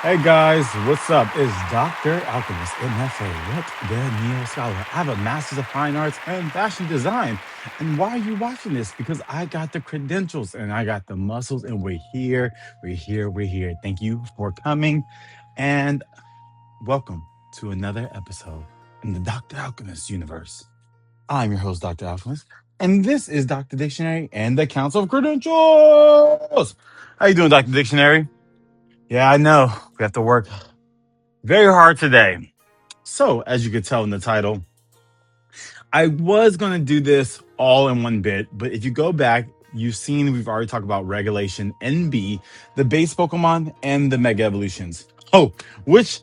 Hey guys, what's up? It's Dr. Alchemist, M.F.A. What the Neo Scholar. I have a Master's of Fine Arts and Fashion Design. And why are you watching this? Because I got the credentials and I got the muscles, and we're here. We're here. Thank you for coming. And welcome to another episode in the Dr. Alchemist universe. I'm your host, Dr. Alchemist, and this is Dr. Dictionary and the Council of Credentials. How you doing, Dr. Dictionary? Yeah, I know. We have to work very hard today. So, as you could tell in the title, I was going to do this all in one bit, but if you go back, you've seen we've already talked about Regulation NB, the base Pokemon, and the Mega Evolutions. Oh, which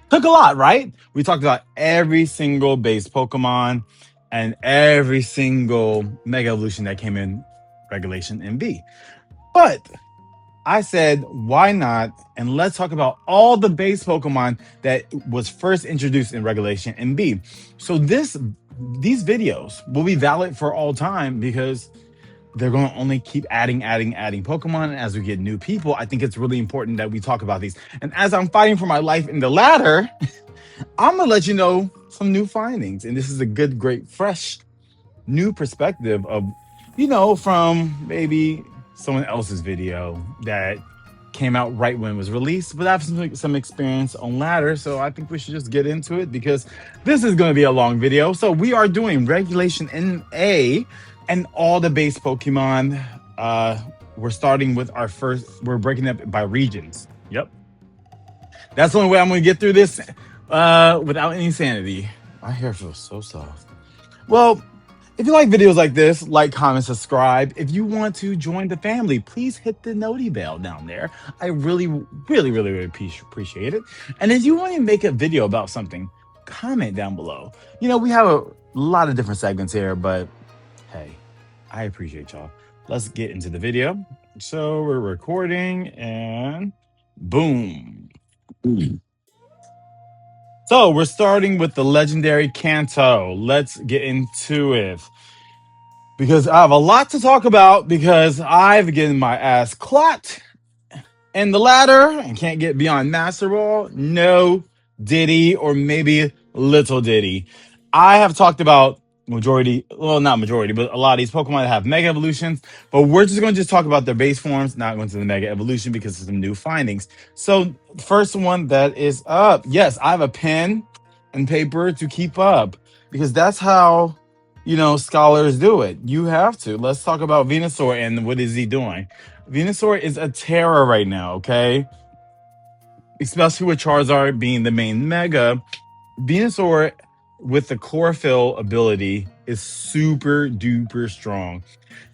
took a lot, right? We talked about every single base Pokemon and every single Mega Evolution that came in Regulation NB. But I said, why not? And let's talk about all the base Pokemon that was first introduced in Regulation NB. So these videos will be valid for all time because they're going to only keep adding Pokemon. And as we get new people, I think it's really important that we talk about these. And as I'm fighting for my life in the ladder, I'm going to let you know some new findings. And this is a good, great, fresh, new perspective of, from maybe someone else's video that came out right when it was released, but I have some experience on ladder, so I think we should just get into it because this is going to be a long video. So we are doing Regulation NA and all the base Pokemon. We're starting with we're breaking up by regions. Yep. That's the only way I'm going to get through this without any sanity. My hair feels so soft. Well, if you like videos like this, like, comment, subscribe. If you want to join the family, please hit the noti bell down there. I really appreciate it. And if you want to make a video about something, comment down below. We have a lot of different segments here, but hey, I appreciate y'all. Let's get into the video. So we're recording and boom. So we're starting with the legendary Kanto. Let's get into it. Because I have a lot to talk about because I've getting my ass clocked in the ladder and can't get beyond Master Ball. No Diddy, or maybe Little Diddy. I have talked about not majority, but a lot of these Pokemon that have Mega Evolutions, but we're just going to talk about their base forms, not going to the Mega Evolution because of some new findings. So, first one that is up. Yes, I have a pen and paper to keep up because that's how scholars do it. You have to. Let's talk about Venusaur and what is he doing. Venusaur is a terror right now, okay? Especially with Charizard being the main Mega. Venusaur with the Chlorophyll ability is super duper strong.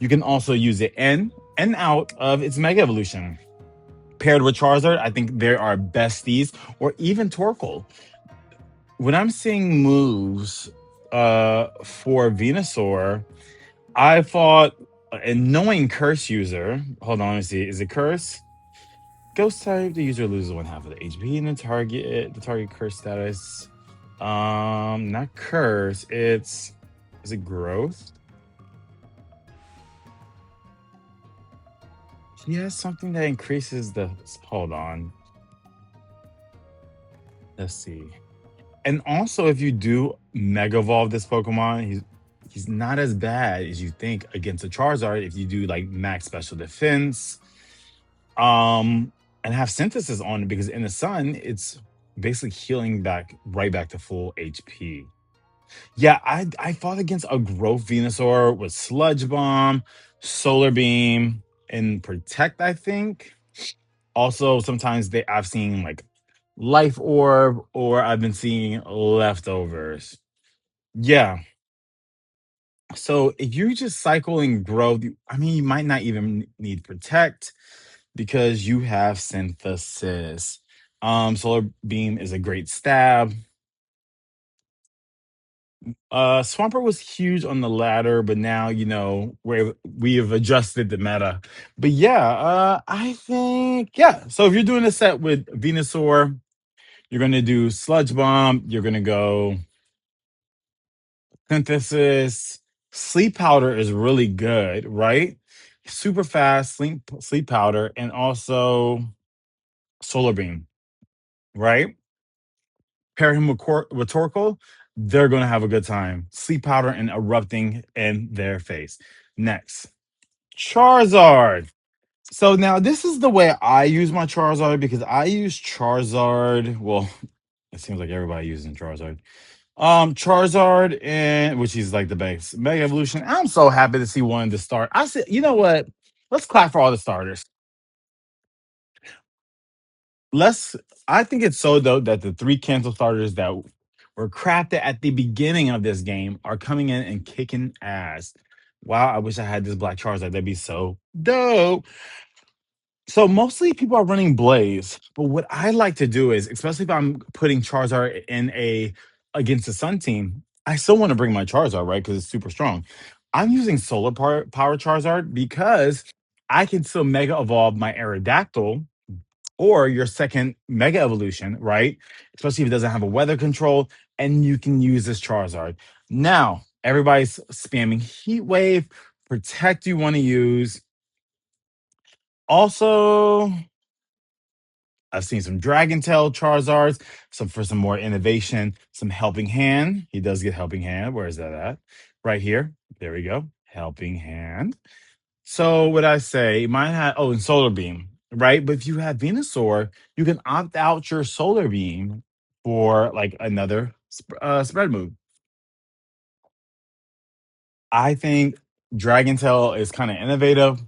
You can also use it in and out of its Mega Evolution. Paired with Charizard, I think there are besties, or even Torkoal. When I'm seeing moves for Venusaur, I thought, and knowing Curse user, hold on, let me see, is it Curse? Ghost type, the user loses 1/2 of the HP in the target curse status. Not curse, is it growth? He has something that increases hold on. Let's see. And also, if you do Mega Evolve this Pokemon, he's not as bad as you think against a Charizard if you do like max special defense. And have synthesis on it because in the sun, it's basically healing right back to full HP. Yeah, I fought against a growth Venusaur with Sludge Bomb, Solar Beam, and Protect, I think. Also, sometimes I've seen like Life Orb, or I've been seeing Leftovers. Yeah. So if you're just cycling growth, you might not even need Protect because you have synthesis. Solar Beam is a great stab. Swampert was huge on the ladder, but now we have adjusted the meta. But yeah, I think So if you're doing a set with Venusaur, you're gonna do Sludge Bomb. You're gonna go Synthesis. Sleep Powder is really good, right? Super fast sleep powder, and also Solar Beam. right? Pair him with, with Torkoal, they're going to have a good time. Sleep Powder and Erupting in their face. Next, Charizard. So now this is the way I use my Charizard because I use Charizard. Well, it seems like everybody using Charizard. Charizard and which is like the base Mega Evolution. I'm so happy to see one to start. I said, you know what? Let's clap for all the starters. Let's. I think it's so dope that the three cancel starters that were crafted at the beginning of this game are coming in and kicking ass. Wow, I wish I had this black Charizard. That'd be so dope. So mostly people are running Blaze, but what I like to do is, especially if I'm putting Charizard in a against the Sun team, I still want to bring my Charizard, right? Because it's super strong. I'm using Power Charizard because I can still Mega Evolve my Aerodactyl or your second Mega Evolution, right? Especially if it doesn't have a weather control, and you can use this Charizard. Now, everybody's spamming Heat Wave, Protect you want to use. Also, I've seen some Dragon Tail Charizards, some for some more innovation, some Helping Hand. He does get Helping Hand. Where is that at? Right here. There we go. Helping Hand. So what I say, mine had and Solar Beam, right? But if you have Venusaur, you can opt out your Solar Beam for like another spread move. I think Dragon Tail is kind of innovative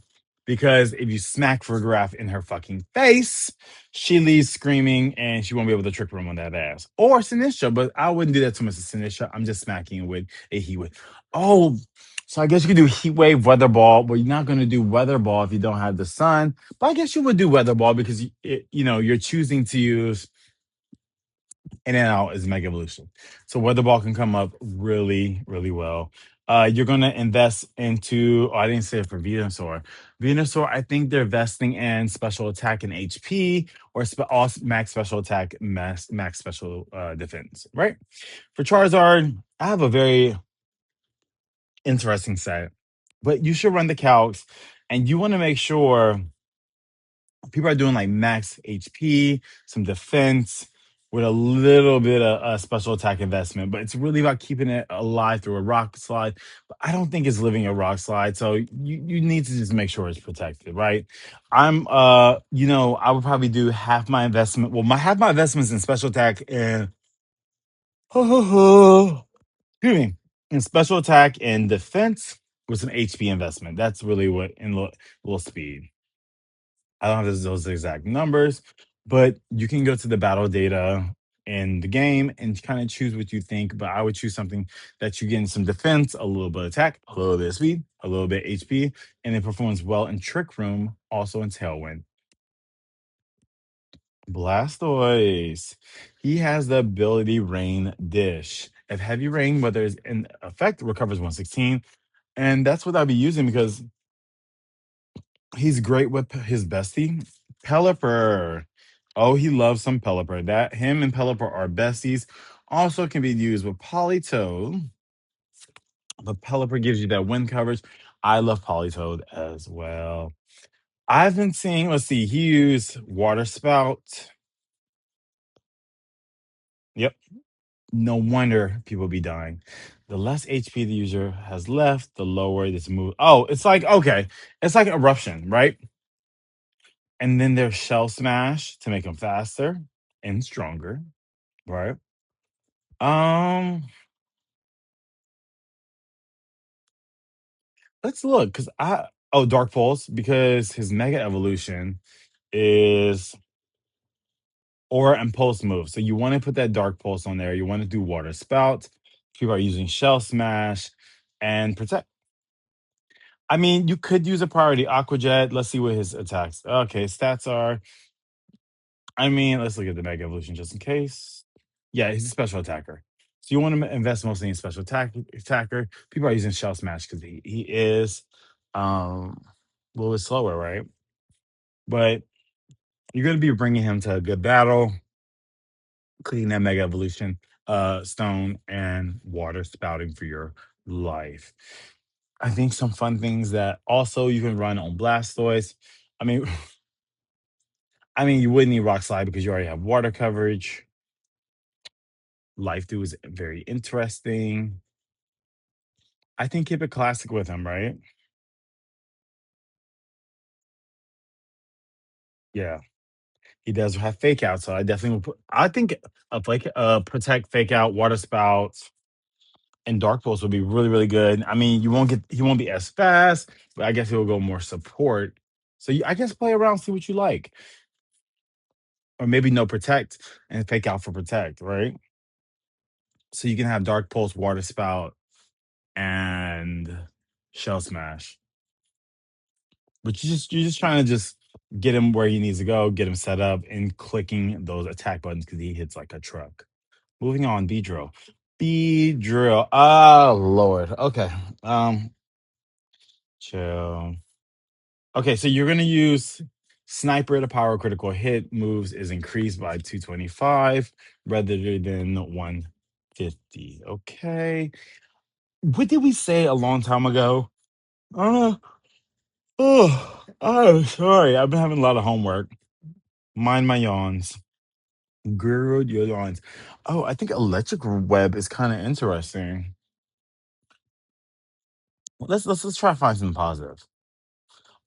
because if you smack Graph in her fucking face, she leaves screaming and she won't be able to trick room on that ass. Or Sinistra, but I wouldn't do that to Mr. Sinistra. I'm just smacking with a Heat Wave. Oh, so I guess you could do Heat Wave, Weather Ball, but you're not going to do Weather Ball if you don't have the sun. But I guess you would do Weather Ball because you're choosing to use in and out is Mega Evolution. So Weather Ball can come up really, really well. You're going to invest into, I didn't say it for Venusaur. Venusaur, I think they're investing in special attack and HP or max special attack, max special defense, right? For Charizard, I have a very interesting set, but you should run the calcs and you want to make sure people are doing like max HP, some defense with a little bit of a special attack investment, but it's really about keeping it alive through a rock slide. But I don't think it's living a rock slide, so you need to just make sure it's protected, right? I would probably do half my investment. Well, my half my investments in special attack and excuse me, in special attack and defense with some HP investment. That's really what in little speed. I don't have those exact numbers, but you can go to the battle data in the game and kind of choose what you think. But I would choose something that you get in some defense, a little bit of attack, a little bit of speed, a little bit HP, and it performs well in Trick Room, also in Tailwind. Blastoise. He has the ability Rain Dish. If Heavy Rain, whether it's in effect, recovers 116. And that's what I'll be using because he's great with his bestie, Pelipper. Oh, he loves some Pelipper. That him and Pelipper are besties. Also can be used with Politoed, but Pelipper gives you that wind coverage. I love Politoed as well. I've been seeing, let's see, he used Water Spout. Yep. No wonder people be dying. The less HP the user has left, the lower this move. Oh, it's like, okay. It's like Eruption, right? And then there's Shell Smash to make them faster and stronger, right? Um, let's look because Dark Pulse because his Mega Evolution is Aura and Pulse move. So you want to put that Dark Pulse on there. You want to do Water Spout. People are using Shell Smash and Protect. I mean, you could use a priority Aqua Jet. Let's see what his attacks. Okay, stats are. I mean, let's look at the Mega Evolution just in case. Yeah, he's a special attacker. So you want to invest mostly in special attacker. People are using Shell Smash because he is a little bit slower, right? But you're going to be bringing him to a good battle, cleaning that Mega Evolution stone and water spouting for your life. I think some fun things that also you can run on Blastoise. I mean, I mean, you would need Rock Slide because you already have water coverage. Life Dew is very interesting. I think keep it classic with him, right? Yeah. He does have fake out, so I definitely will put I think a fake protect, fake out, water spouts, and dark pulse would be really, really good. I mean, you won't get he won't be as fast, but I guess he'll go more support. So I guess play around, see what you like. Or maybe no protect and fake out for protect, right? So you can have dark pulse, water spout, and shell smash. But you're just trying to just get him where he needs to go, get him set up, and clicking those attack buttons because he hits like a truck. Moving on, Beedrill. Beedrill. Oh Lord. Okay. Um, chill. Okay, so you're gonna use Sniper to power critical hit moves is increased by 225 rather than 150. Okay. What did we say a long time ago? Uh, oh, sorry. I've been having a lot of homework. Mind my yawns. Girl, your yawns. Oh, I think electric web is kind of interesting. Let's try to find something positive.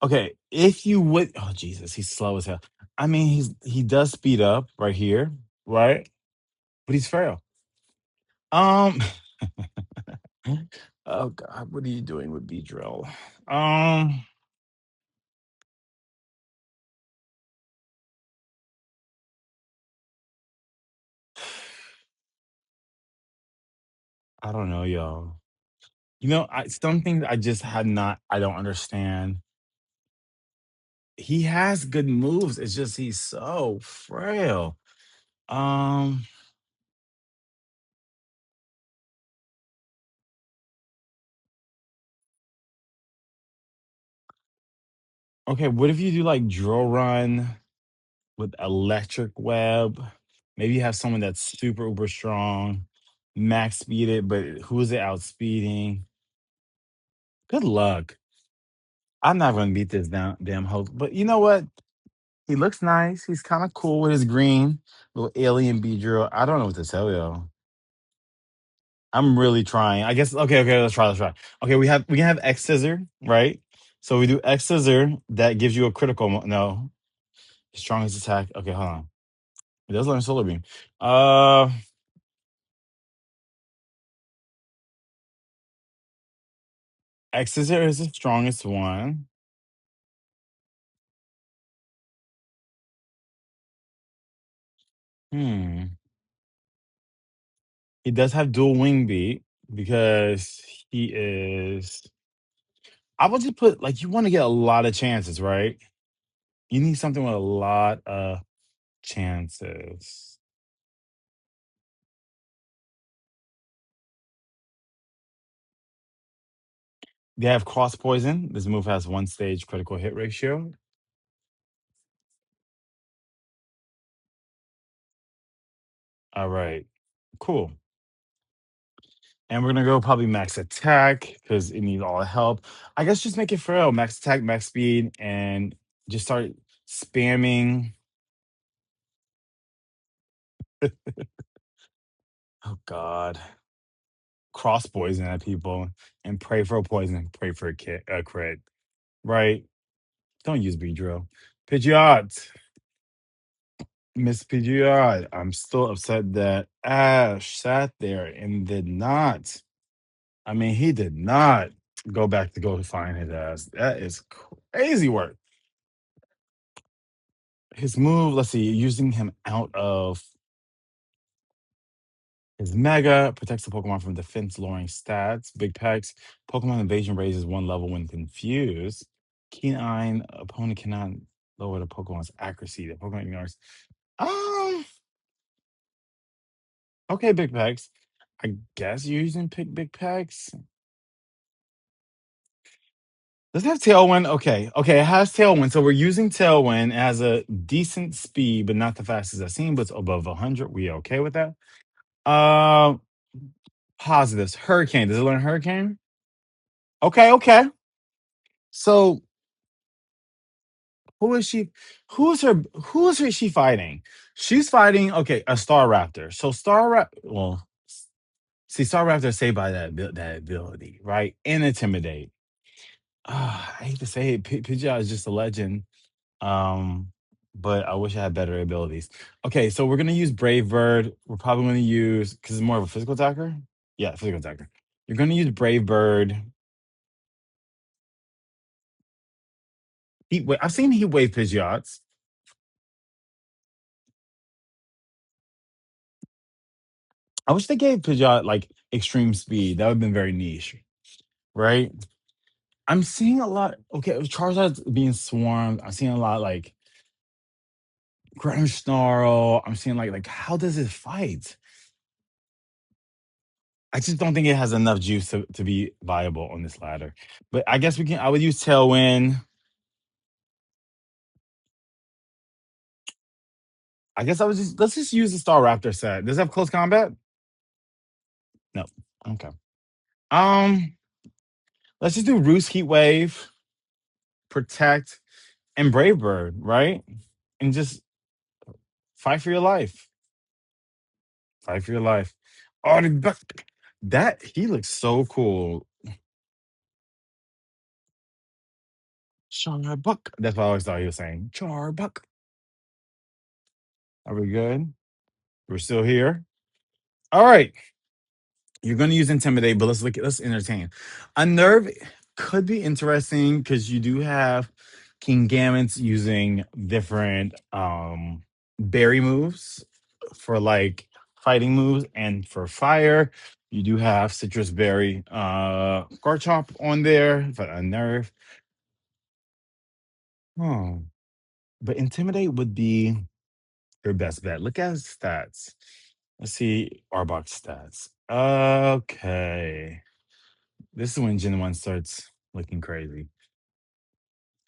Okay, if you would, oh Jesus, he's slow as hell. I mean, he does speed up right here, right? But he's frail. Um, oh God, what are you doing with Beedrill? Um, I don't know, y'all. Some things I just had not. I don't understand. He has good moves. It's just he's so frail. Um, okay, what if you do like drill run with electric web? Maybe you have someone that's super uber strong, max speed it, but who is it outspeeding? Good luck. I'm not gonna beat this damn host. But you know what? He looks nice. He's kind of cool with his green little alien Beedrill. I don't know what to tell you. I'm really trying. I guess okay, let's try. Okay, we can have X scissor, right? So we do X scissor, that gives you a critical no, strongest attack. Okay, hold on. It does learn solar beam. Uh X scissor is the strongest one. Hmm. He does have dual wing beat because he is I would just put like you want to get a lot of chances, right? You need something with a lot of chances. They have cross poison. This move has one stage critical hit ratio. All right, cool. And we're gonna go probably max attack because it needs all the help. I guess just make it frail. Max attack, max speed, and just start spamming. Oh God, cross poison at people and pray for a poison, pray for a crit. Right? Don't use Beedrill. Pidgeot. Miss Pidgeot. I'm still upset that Ash sat there and did not. I mean, he did not go back to go find his ass. That is crazy work. His move, let's see, using him out of his Mega, protects the Pokemon from defense lowering stats. Big Pecs, Pokemon evasion raises one level when confused. Keen Eye, opponent cannot lower the Pokemon's accuracy. The Pokemon ignores. Um, okay, Big Pecs. I guess you're using pick Big Pecs. Does it have Tailwind? Okay, it has Tailwind. So we're using Tailwind as a decent speed, but not the fastest I've seen, but it's above 100. We okay with that? Uh, Positives. Hurricane. Does it learn Hurricane? Okay. So Who is she? Who's her? Who is her? She fighting? She's fighting. Okay, a Star Raptor. So Star Raptor. Well, see, Star Raptor is saved by that ability, right? And intimidate. I hate to say it, Pidgeot is just a legend. Um, but I wish I had better abilities. Okay, so we're gonna use Brave Bird. We're probably gonna use because it's more of a physical attacker. Yeah, physical attacker. You're gonna use Brave Bird. Heat wave. I've seen Heat Wave Pidgeots. I wish they gave Pidgeot like extreme speed. That would have been very niche, right? I'm seeing a lot. Okay, Charizard's being swarmed. I'm seeing a lot like Grand Snarl. I'm seeing like how does it fight? I just don't think it has enough juice to be viable on this ladder. But I guess we can. I would use Tailwind. I guess I was just let's just use the Star Raptor set. Does it have close combat? No. Okay. Um, let's just do Roost Heat Wave, Protect, and Brave Bird, right? And just fight for your life. Fight for your life. Oh, that he looks so cool. Charbuck. That's what I always thought he was saying. Charbuck. Are we good? We're still here. All right. You're going to use intimidate, but let's entertain. Unnerve could be interesting because you do have King Gammon's using different berry moves for like fighting moves, and for fire, you do have citrus berry Garchomp on there for Unnerve. Oh, but intimidate would be your best bet. Look at his stats. Let's see Arbok's stats. Okay. This is when Gen 1 starts looking crazy.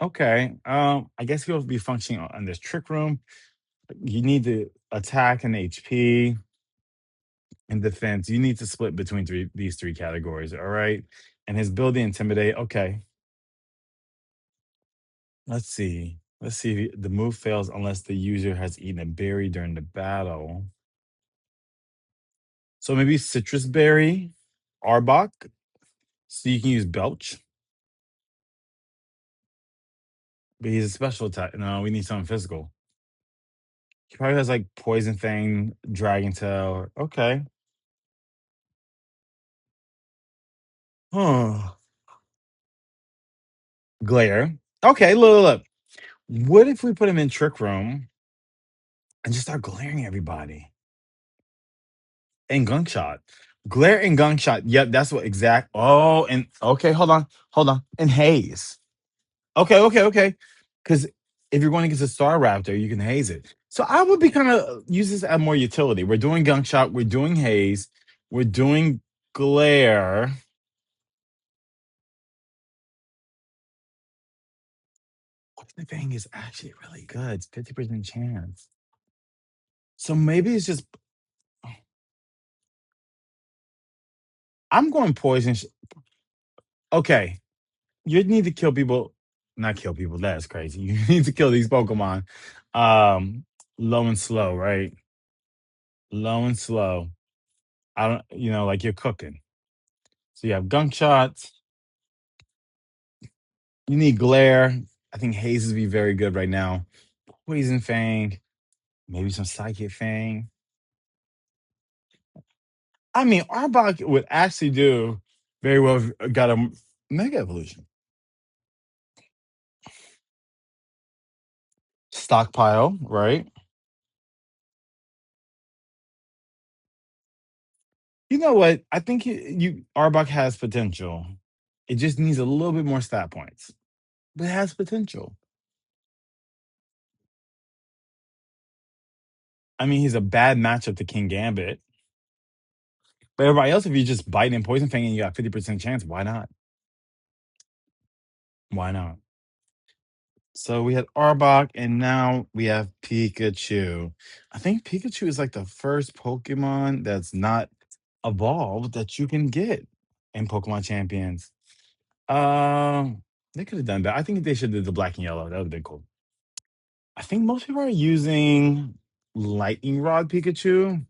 Okay. I guess he'll be functioning on this trick room. You need to attack and HP and defense. You need to split between these three categories. All right. And his ability intimidate. Okay. Let's see. Let's see. The move fails unless the user has eaten a berry during the battle. So maybe citrus berry, Arbok. So you can use Belch. But he's a special attack. No, we need something physical. He probably has like Poison Fang, Dragon Tail. Okay. Oh, Glare. Okay, look. What if we put him in Trick Room and just start glaring at everybody? And Gunk Shot. Glare and Gunk Shot. Yep, that's what exact. Oh, and okay, hold on. And Haze. Okay. Because if you're going against a Star Raptor, you can haze it. So I would be kind of use this as more utility. We're doing Gunk Shot, we're doing Haze, we're doing Glare. Poison Fang is actually really good. It's 50% chance. So maybe it's just I'm going poison. Okay, you need to kill people. Not kill people. That's crazy. You need to kill these Pokemon. Um, low and slow, right? Low and slow. I don't. Like you're cooking. So you have gunk shots. You need glare. I think Haze would be very good right now. Poison Fang. Maybe some Psychic Fang. I mean, Arbok would actually do very well. If got a Mega Evolution. Stockpile, right? You know what? I think you Arbok has potential. It just needs a little bit more stat points, but it has potential. I mean, he's a bad matchup to King Gambit, but everybody else, if you just bite and Poison Fang and you got 50% chance, why not? Why not? So we had Arbok, and now we have Pikachu. I think Pikachu is like the first Pokemon that's not evolved that you can get in Pokemon Champions. They could have done that. I think they should do the black and yellow. That would have been cool. I think most people are using Lightning Rod Pikachu,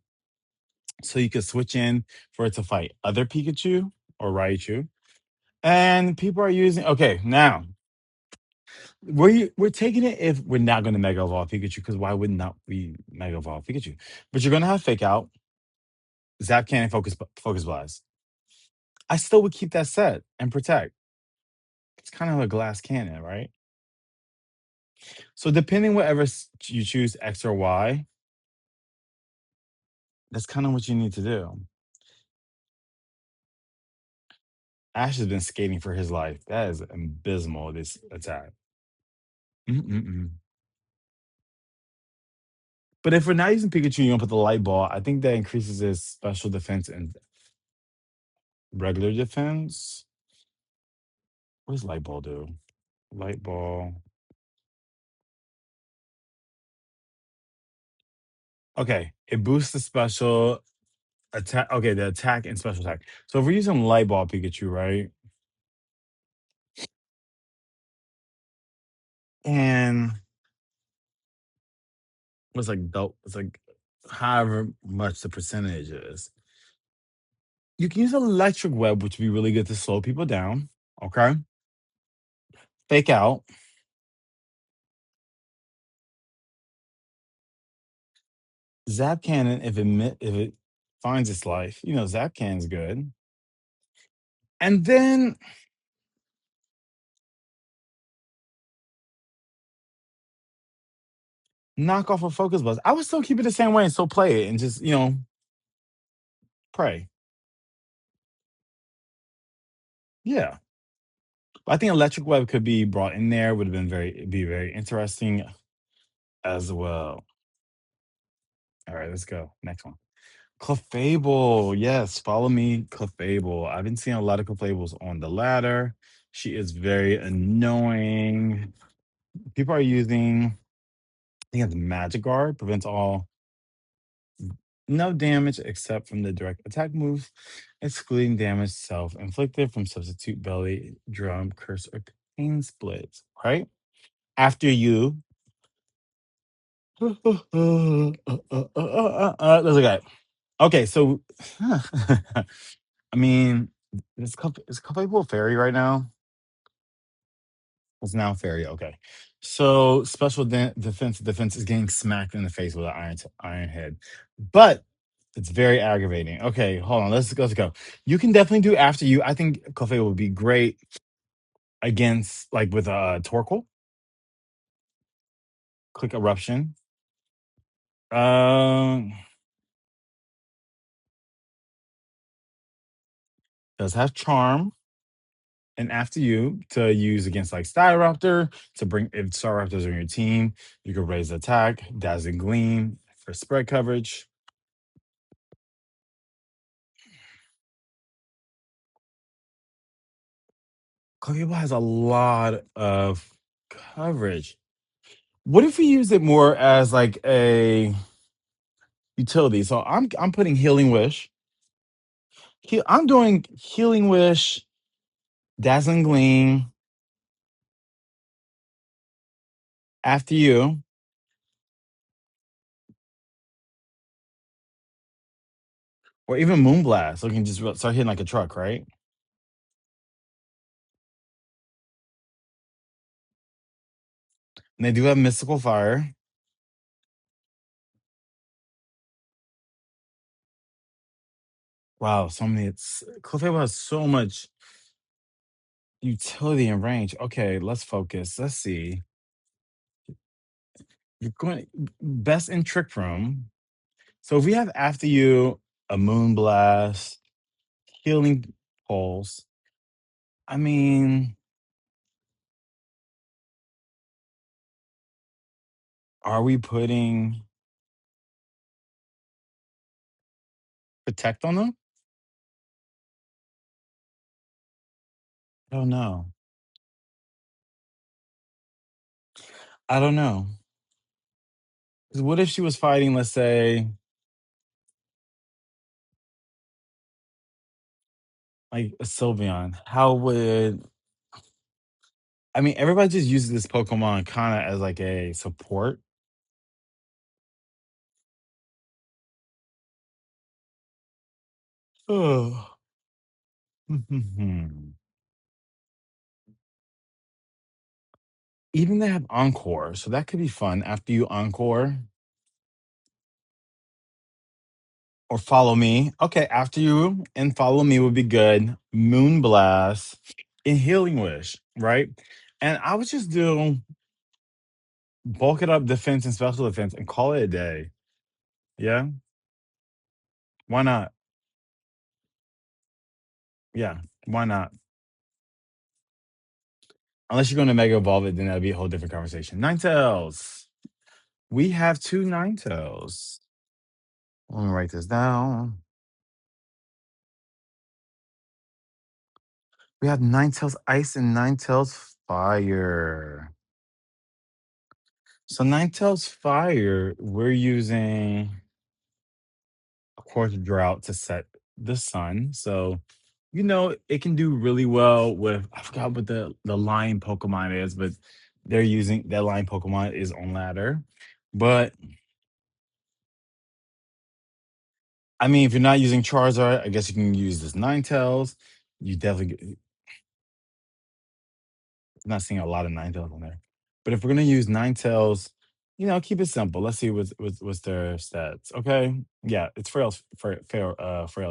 so you could switch in for it to fight other Pikachu or Raichu. And people are using okay now. We're taking it if we're not going to Mega Evolve Pikachu because why would not we Mega Evolve Pikachu? But you're going to have Fake Out, Zap Cannon, Focus Blast. I still would keep that set and protect. It's kind of a glass cannon, right? So depending whatever you choose, X or Y, that's kind of what you need to do. Ash has been skating for his life. That is abysmal. This attack. Mm-mm-mm. But if we're not using Pikachu, you don't put the light ball. I think that increases his special defense and regular defense. What does light ball do? Light ball. Okay, it boosts the special attack. Okay, the attack and special attack. So if we're using light ball Pikachu, right? And it's like however much the percentage is. You can use electric web, which would be really good to slow people down. Okay. Fake out. Zap cannon if it finds its life. You know, Zap cannon's good. And then knock off a focus buzz. I would still keep it the same way and still play it and just, pray. Yeah. I think electric web could be brought in there, would have been be very interesting as well. All right, let's go. Next one. Clefable. Yes, follow me, Clefable. I've been seeing a lot of Clefables on the ladder. She is very annoying. People are using, I think it's Magic Guard, prevents all no damage except from the direct attack moves, excluding damage self-inflicted from substitute belly, drum, curse, or pain splits. Right? After you. Let's look at it. Okay, so I mean, is Clefable fairy right now? It's now fairy. Okay, so special defense is getting smacked in the face with an iron head, but it's very aggravating. Okay, hold on. Let's go. You can definitely do after you. I think Clefable would be great against like with Torkoal. Click eruption. Um, does have charm. And after you to use against like Staraptor to bring if Staraptors on your team, you can raise attack, Dazzling Gleam for spread coverage. Clefable has a lot of coverage. What if we use it more as like a utility? So I'm putting Healing Wish. I'm doing Healing Wish, Dazzling Gleam after you, or even Moonblast. So we can just start hitting like a truck, right? And they do have Mystical Fire. Wow, so many. It's Clefable has so much utility and range. Okay, let's focus. Let's see. You're going best in Trick Room. So if we have after you a Moonblast, Healing Pulse. I mean, are we putting Protect on them? I don't know. I don't know. 'Cause what if she was fighting, let's say, like a Sylveon? How would I mean, everybody just uses this Pokemon kind of as like a support. Oh. Even they have Encore, so that could be fun after you Encore or Follow Me. Okay, after you and Follow Me would be good. Moonblast and Healing Wish, right? And I would just do bulk it up defense and special defense and call it a day. Yeah, why not? Yeah, why not? Unless you're going to Mega Evolve it, then that'd be a whole different conversation. Ninetales. We have two Ninetales. Let me write this down. We have Ninetales Ice and Ninetales Fire. So Ninetales Fire, we're using, of course, Drought to set the sun. So, it can do really well with, I forgot what the line Pokemon is, but they're using that line Pokemon is on ladder. But I mean, if you're not using Charizard, I guess you can use this Ninetales. You definitely not seeing a lot of Ninetales on there. But if we're gonna use Ninetales, keep it simple. Let's see what's their stats. Okay, yeah, it's frail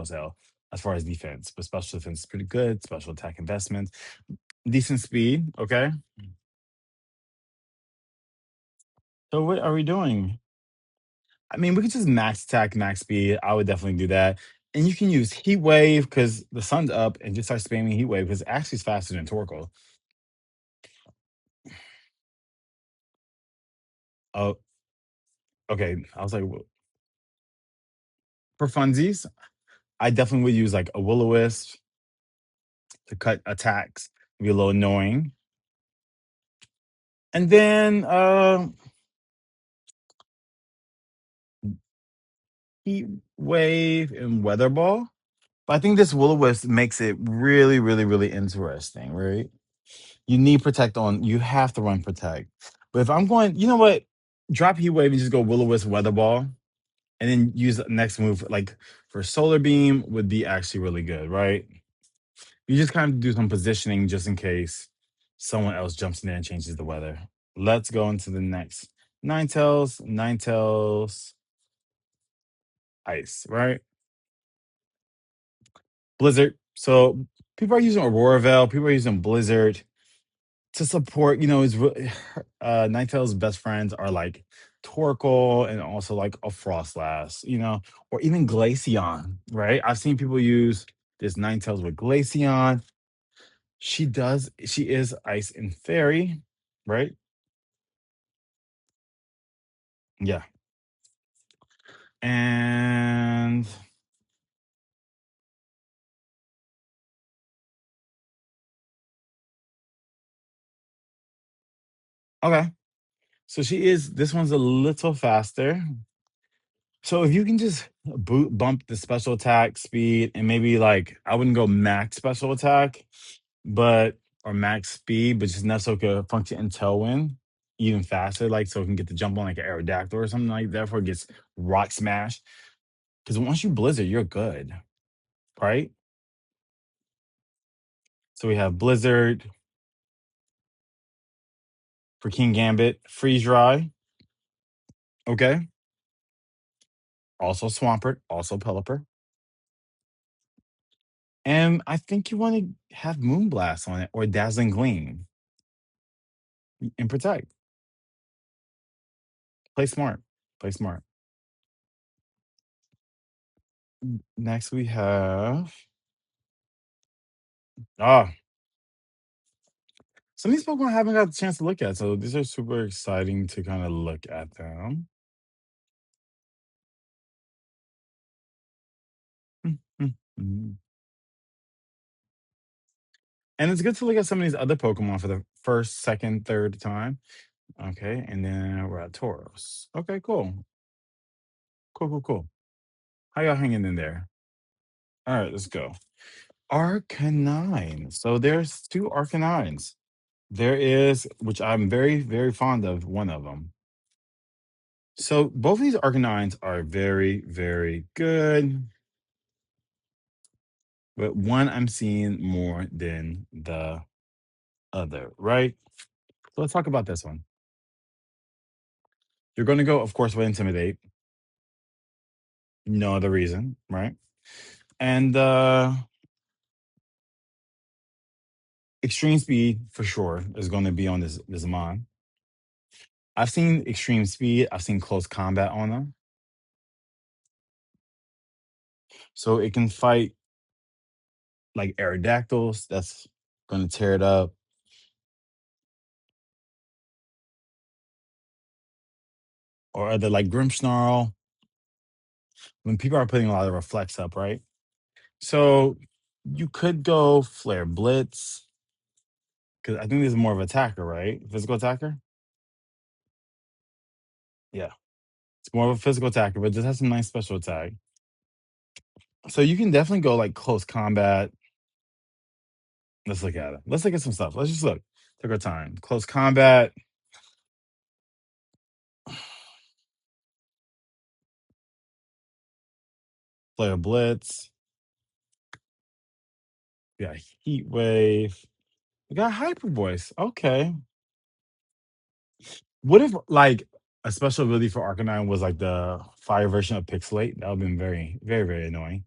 cell as far as defense, but special defense is pretty good. Special attack investment, decent speed. Okay, so what are we doing? I mean, we could just max attack, max speed. I would definitely do that. And you can use Heat Wave because the sun's up and just start spamming Heat Wave because actually it's faster than Torkoal. Oh, okay. I was like, for funsies, I definitely would use like a Will-O-Wisp to cut attacks, be a little annoying. And then Heat Wave and Weather Ball. But I think this Will-O-Wisp makes it really, really, really interesting, right? You need Protect on, you have to run Protect. But if I'm going, you know what? Drop Heat Wave and just go Will-O-Wisp Weather Ball. And then use the next move like for Solar Beam would be actually really good, right? You just kind of do some positioning just in case someone else jumps in there and changes the weather. Let's go into the next Ninetales, Ninetales, Ice, right? Blizzard. So people are using Aurora Veil, people are using Blizzard to support, is really Ninetales' best friends are like Torkoal and also like a Frostlass, or even Glaceon, right? I've seen people use this Ninetales with Glaceon. She is Ice and Fairy, right? Yeah. And okay. So this one's a little faster. So if you can just bump the special attack speed and maybe like I wouldn't go max special attack, but or max speed, but just enough so it could function in Tailwind even faster, like so it can get the jump on like an Aerodactyl or something like that before it gets rock smash. Because once you blizzard, you're good, right? So we have Blizzard for King Gambit, Freeze Dry, okay. Also Swampert, also Pelipper. And I think you want to have Moonblast on it or Dazzling Gleam and Protect. Play smart. Play smart. Next we have ah some of these Pokemon I haven't got the chance to look at, so these are super exciting to kind of look at them. Mm, mm, mm. And it's good to look at some of these other Pokemon for the first, second, third time. Okay, and then we're at Tauros. Okay, cool. Cool, cool, cool. How y'all hanging in there? All right, let's go. Arcanine. So there's two Arcanines. There is, which I'm very, very fond of, one of them. So both of these Arcanines are very, very good, but one I'm seeing more than the other, right? So let's talk about this one. You're going to go, of course, with Intimidate. No other reason, right? And Extreme Speed for sure is going to be on this Mon. I've seen Extreme Speed. I've seen Close Combat on them, so it can fight like Aerodactyls. That's going to tear it up, or other like Grimmsnarl. When people are putting a lot of Reflex up, right? So you could go Flare Blitz because I think this is more of attacker, right? Physical attacker. Yeah, it's more of a physical attacker, but this has some nice special attack. So you can definitely go like Close Combat. Let's look at it. Let's look at some stuff. Let's just look. Take our time. Close Combat. Flare Blitz. We got Heat Wave. We got Hyper Voice. Okay. What if like a special ability for Arcanine was like the fire version of Pixelate? That would have been very, very, very annoying.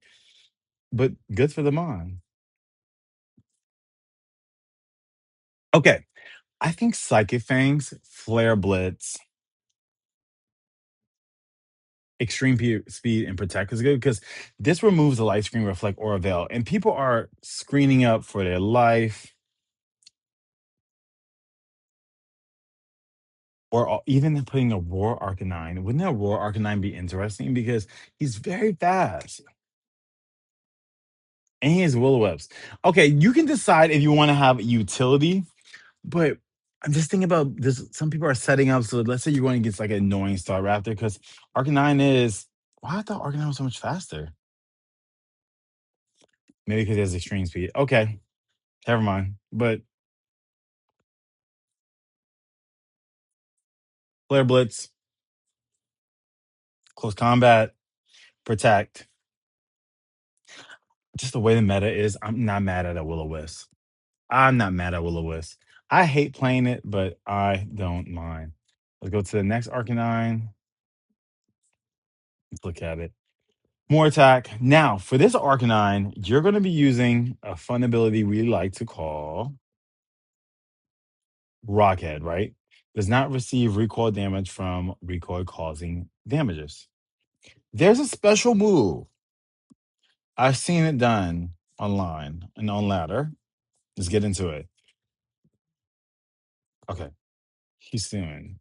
But good for the Mon. Okay. I think Psychic Fangs, Flare Blitz, Extreme Speed, and Protect is good because this removes the Light Screen, Reflect, or Veil. And people are screening up for their life. Or even putting a Roar Arcanine. Wouldn't a Roar Arcanine be interesting? Because he's very fast. And he has Will-O-Wisps. Okay, you can decide if you want to have utility, but I'm just thinking about this. Some people are setting up. So let's say you're going against like an annoying Star Raptor because Arcanine is. Why I thought Arcanine was so much faster? Maybe because he has extreme speed. Okay, never mind. But Flare Blitz, Close Combat, Protect. Just the way the meta is, I'm not mad at a Will-O-Wisp. I'm not mad at Will-O-Wisp. I hate playing it, but I don't mind. Let's go to the next Arcanine. Let's look at it. More attack. Now, for this Arcanine, you're going to be using a fun ability we like to call Rockhead, right? Does not receive recoil damage from recoil causing damages. There's a special move. I've seen it done online and on ladder. Let's get into it. Okay. He's doing.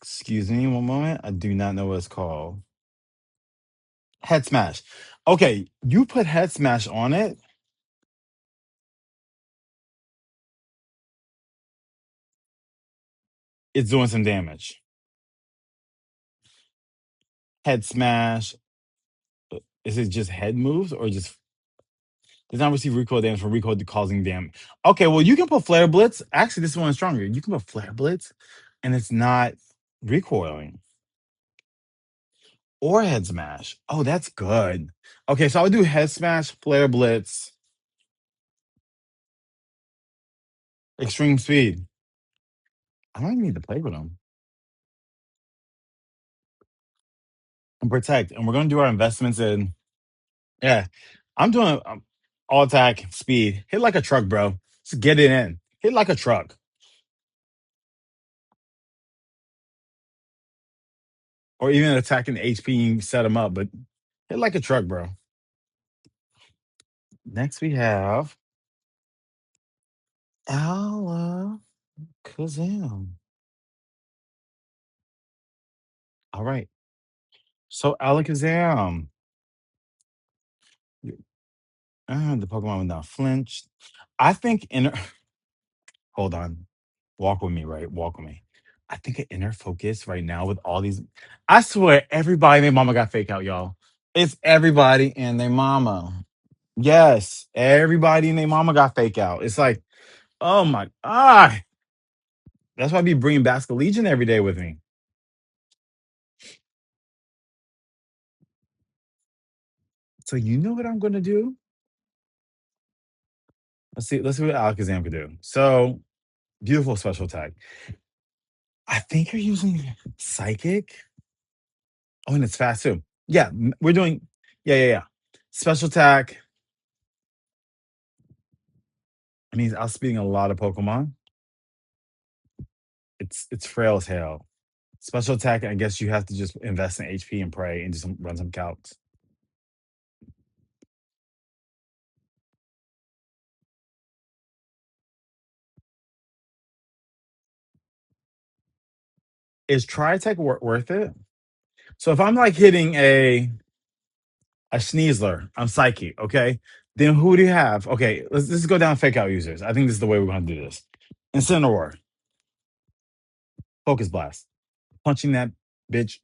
Excuse me one moment. I do not know what it's called. Head smash. Okay, you put head smash on it. It's doing some damage. Head smash. Is it just head moves or just does not receive recoil damage from recoil causing damage? Okay, well you can put flare blitz. Actually, this one is stronger. You can put flare blitz, and it's not recoiling or head smash. Oh, that's good. Okay, so I would do head smash, flare blitz, extreme speed. I don't even need to play with them. And protect. And we're gonna do our investments in. Yeah, I'm doing all attack speed. Hit like a truck, bro. Just get it in. Hit like a truck, or even attacking HP and set them up. But hit like a truck, bro. Next we have Alakazam. All right. So Alakazam. The Pokemon will not flinch. I think inner. Hold on. Walk with me, right? Walk with me. I think an inner focus right now with all these. I swear, everybody and their mama got fake out, y'all. It's everybody and their mama. Yes, everybody and their mama got fake out. It's like Oh my god. That's why I be bringing Basket Legion every day with me. So you know what I'm gonna do? Let's see what Alakazam can do. So beautiful special attack. I think you're using Psychic. Oh, and it's fast too. Yeah, we're doing yeah. Special attack. I mean, he's outspeeding a lot of Pokemon. It's frail as hell. Special attack, I guess you have to just invest in HP and pray and just run some calcs. Is Tri-Attack worth it? So if I'm like hitting a Sneasler, I'm Psyche, okay? Then who do you have? Okay, let's go down fake out users. I think this is the way we're gonna do this. Incineroar, Focus Blast, punching that bitch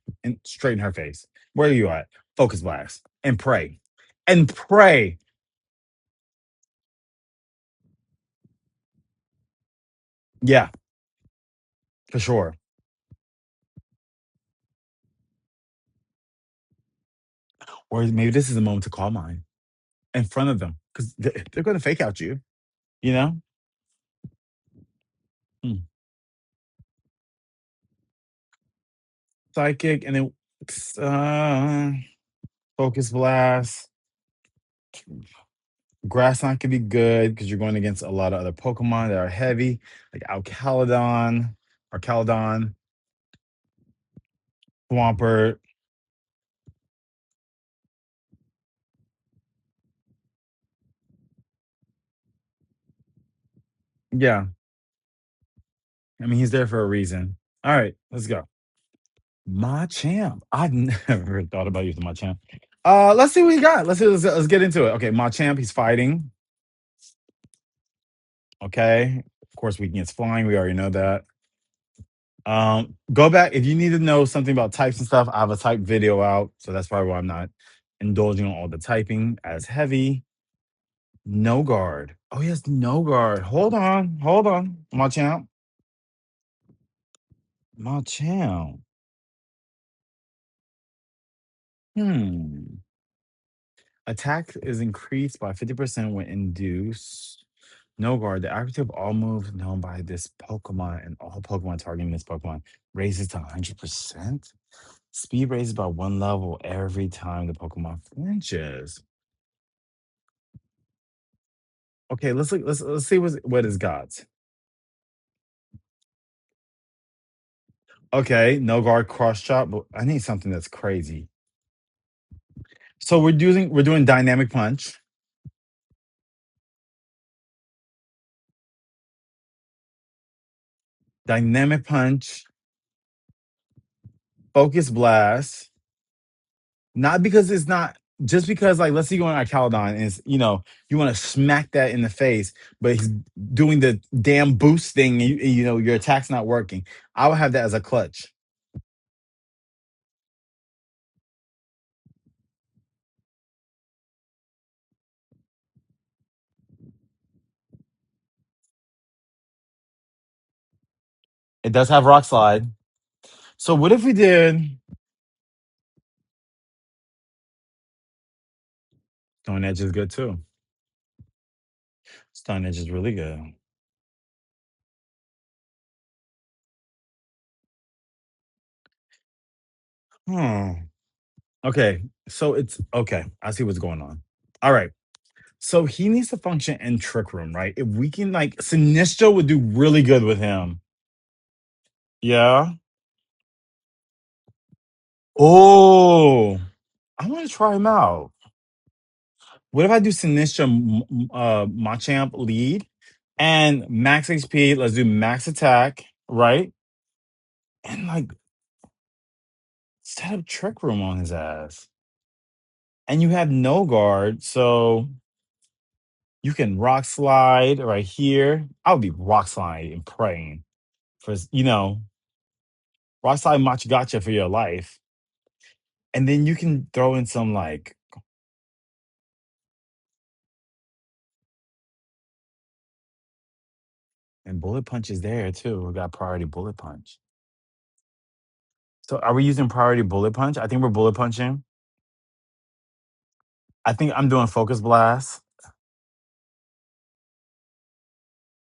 straight in her face. Where are you at? Focus Blast and pray, and pray. Yeah, for sure. Or maybe this is the moment to call mine in front of them because they're gonna fake out you. You know, Hmm. Psychic, and then uh, Focus Blast. Grassline could be good because you're going against a lot of other Pokemon that are heavy, like Caladon, Swampert. Yeah, I mean he's there for a reason. All right, let's go. Machamp. I've never thought about using Machamp. Let's see what he got. Let's get into it. Okay, Machamp, he's fighting. Okay, of course we can get flying. We already know that. Go back if you need to know something about types and stuff. I have a type video out, so that's probably why I'm not indulging on all the typing as heavy. No guard. Oh, yes, no guard. Hold on. Machamp. Machamp. Hmm. Attack is increased by 50% when induced. No guard. The accuracy of all moves known by this Pokemon and all Pokemon targeting this Pokemon raises to 100%. Speed raises by one level every time the Pokemon flinches. Okay, let's look, let's see what is God's. Okay, no guard cross chop, but I need something that's crazy. So we're doing dynamic punch, dynamic punch, focus blast. Not because it's not just because like let's say you're on Caladon and it's you want to smack that in the face, but he's doing the damn boost thing and you know your attack's not working. I would have that as a clutch. It does have rock slide. So what if we did Stone Edge is good too. Stone Edge is really good. Hmm. Okay. So it's okay. I see what's going on. All right. So he needs to function in Trick Room, right? If we can like Sinistro would do really good with him. Yeah. Oh, I want to try him out. What if I do Sinistro Machamp lead and max HP? Let's do max attack, right? And like set up Trick Room on his ass. And you have no guard, so you can rock slide right here. I would be rock slide and praying for rock slide match gotcha for your life. And then you can throw in some like And Bullet Punch is there too. We got priority Bullet Punch. So are we using priority Bullet Punch? I think we're Bullet Punching. I think I'm doing Focus Blast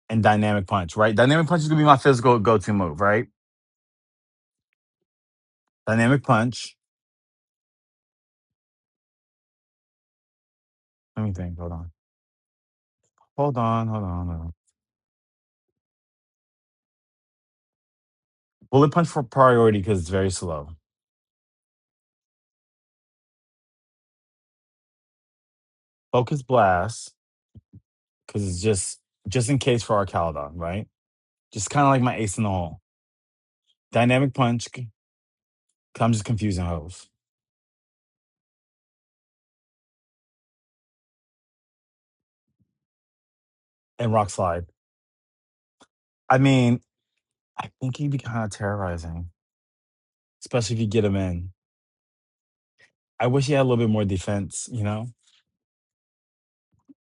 and Dynamic Punch, right? Dynamic Punch is gonna be my physical go-to move, right? Dynamic Punch. Let me think. Hold on. Hold on. Hold on. Hold on. Bullet Punch for priority because it's very slow. Focus Blast because it's just in case for our Caledon, right? Just kind of like my ace in the hole. Dynamic Punch. 'Cause I'm just confusing hoes. And Rock Slide. I mean, I think he'd be kind of terrorizing, especially if you get him in. I wish he had a little bit more defense, you know?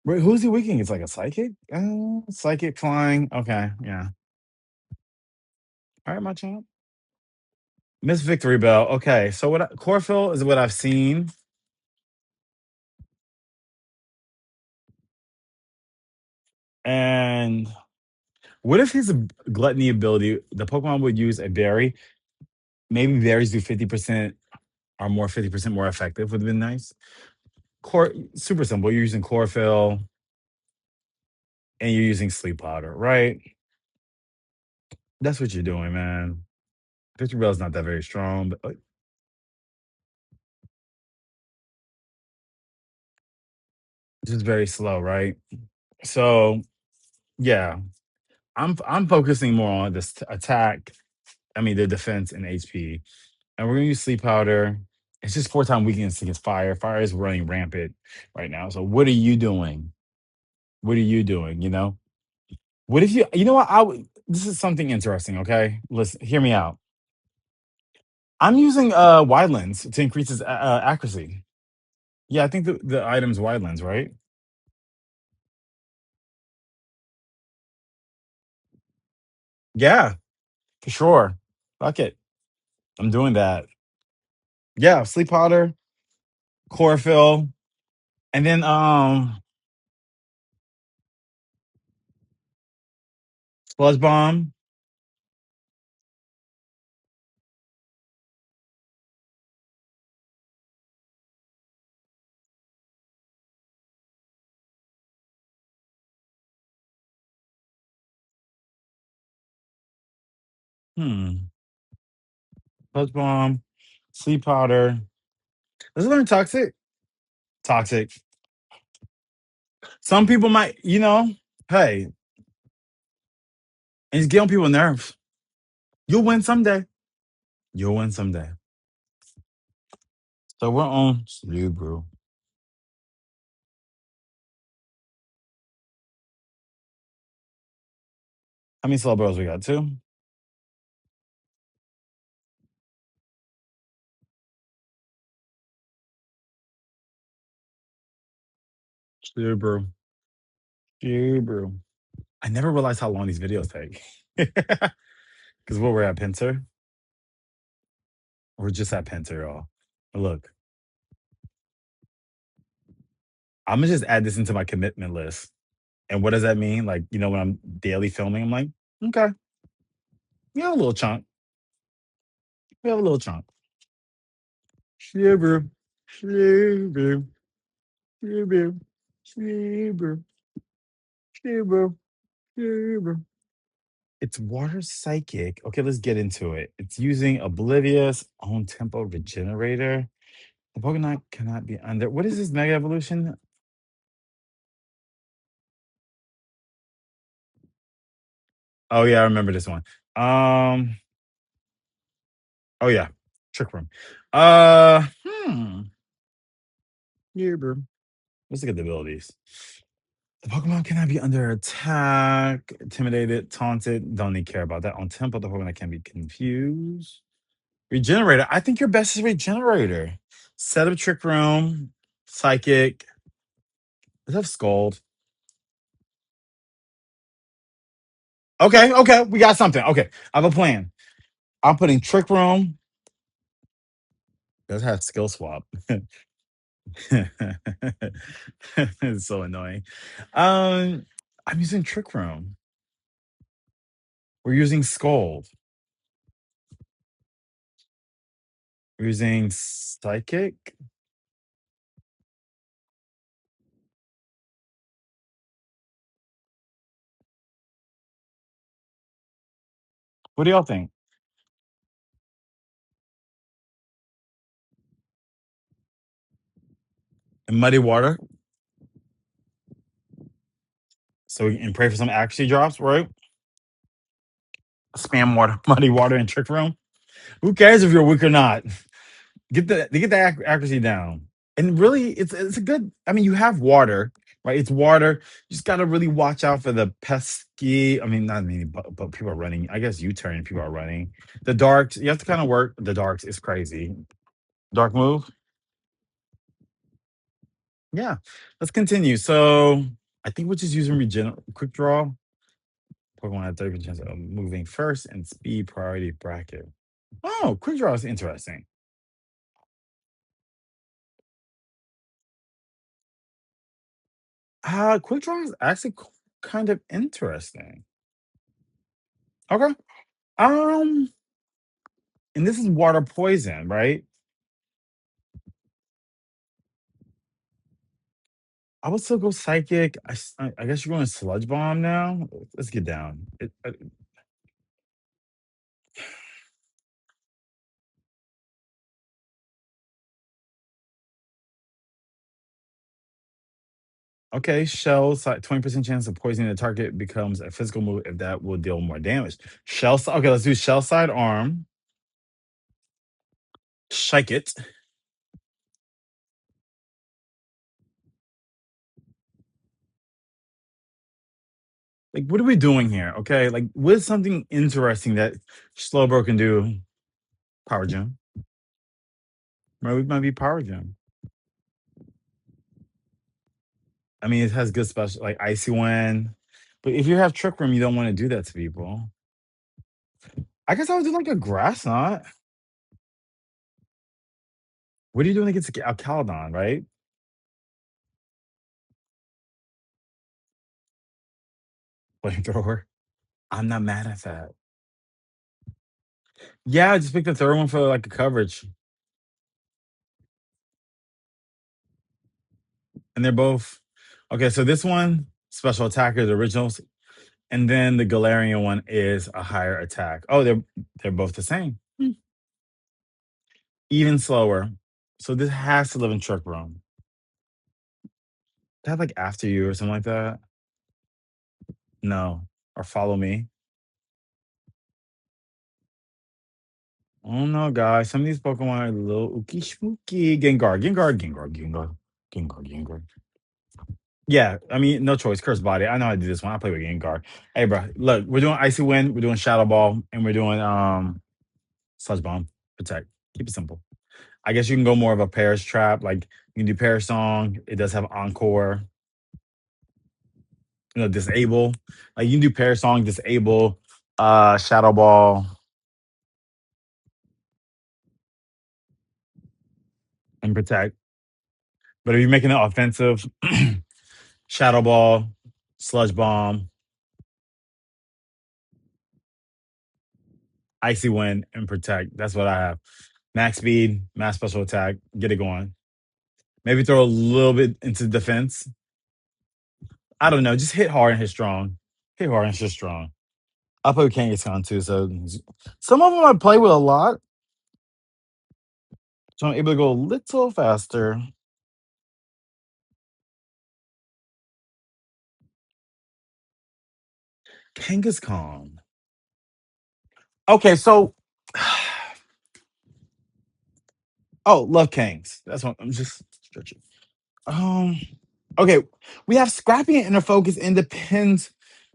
Wait, who's he weakening? It's like a psychic? Psychic flying. Okay, yeah. All right, Machamp. Miss Victreebel. Okay, so Chlorophyll is what I've seen. And what if his gluttony ability, the Pokemon would use a berry? Maybe berries do 50% are more 50% more effective would have been nice. Super simple. You're using chlorophyll and you're using sleep powder, right? That's what you're doing, man. Victreebel is not that very strong, but just very slow, right? So yeah, I'm focusing more on this attack. I mean the defense and HP, and we're gonna use sleep powder. It's just 4-time weakness against fire. Fire is running rampant right now. So what are you doing? What are you doing? You know, what if you know what? This is something interesting. Okay, listen, hear me out. I'm using wide lens to increase its accuracy. Yeah, I think the item's wide lens, right? Yeah, for sure. Fuck it. I'm doing that. Yeah, sleep powder, chlorophyll, and then sludge bomb. Hmm. Sludge bomb, sleep powder. Let's learn toxic. Toxic. Some people might, hey, and it's getting on people's nerves. You'll win someday. You'll win someday. So we're on Slowbro. How many Slowbros we got? Two? Slowbro. Slowbro. I never realized how long these videos take. Because what we're at Pincer. We're just at Pincer, y'all. But look, I'm gonna just add this into my commitment list. And what does that mean? Like, when I'm daily filming, I'm like, okay, we have a little chunk. We have a little chunk. Shiver, shiver, shiver, shiver, shiver, shiver. It's water psychic. Okay, let's get into it. It's using Oblivious on tempo regenerator. The Pokemon cannot be under. What is this mega evolution? Oh yeah, I remember this one. Um. Oh yeah, Trick Room. Shiver. Let's look at the abilities. The Pokemon cannot be under attack, intimidated, taunted. Don't need care about that. On tempo, the Pokemon can be confused. Regenerator. I think your best is Regenerator. Set up Trick Room, Psychic. Let's have Scold. Okay, okay, we got something. Okay, I have a plan. I'm putting Trick Room. Does have skill swap. It's so annoying. Um, I'm using Trick Room. We're using Scold. We're using Psychic. What do y'all think? And Muddy Water. So we can pray for some accuracy drops, right? Spam water, Muddy Water, and Trick Room. Who cares if you're weak or not? Get the accuracy down. And really, it's a good. I mean, you have water, right? It's water. You just gotta really watch out for the pesky. I mean, not many, but people are running. I guess U-turn people are running. The darks, you have to kind of work. The darks is crazy. Dark move. Yeah. Let's continue. So I think we're just using quick draw. Pokemon had 30% chance of moving first and speed priority bracket. Oh, quick draw is interesting. Quick draw is actually kind of interesting. Okay. Um, and this is water poison, right? I would still go psychic. I guess you're going sludge bomb now. Let's get down. Okay, shells. 20% chance of poisoning the target becomes a physical move if that will deal more damage. Okay, let's do shell side arm. Shike it. Like, what are we doing here? Okay, like, what is something interesting that Slowbro can do? Power gem. Right, we might be power gem. I mean, it has good special like icy wind, but if you have trick room, you don't want to do that to people. I guess I would do like a grass knot. What are you doing against Alcalodon, right? Flamethrower. I'm not mad at that. Yeah, just pick the third one for like a coverage, and they're both okay. So this one special attacker, the originals, and then the Galarian one is a higher attack. Oh, they're both the same. Even slower. So this has to live in Trick Room. They have like after you or something like that. No, or follow me. Oh no, guys. Some of these Pokemon are a little ooky spooky. Gengar. Yeah, I mean, no choice. Curse body. I know how to do this one. I play with Gengar. Hey, bro, look, we're doing Icy Wind, we're doing Shadow Ball, and we're doing Sludge Bomb. Protect. Keep it simple. I guess you can go more of a Perish Trap. Like you can do Perish Song. It does have Encore. Disable. Like you can do Perish Song, disable, Shadow Ball, and protect. But if you're making it offensive, Shadow Ball, Sludge Bomb, Icy Wind, and protect. That's what I have. Max speed, max special attack, get it going. Maybe throw a little bit into defense. I don't know. Just hit hard and hit strong. Hit hard and hit strong. I play with Kangaskhan too, so some of them I play with a lot, so I'm able to go a little faster. Kangaskhan. Okay, so love Kangs. That's what I'm just stretching. Um, okay, we have scrapping and inner focus and depends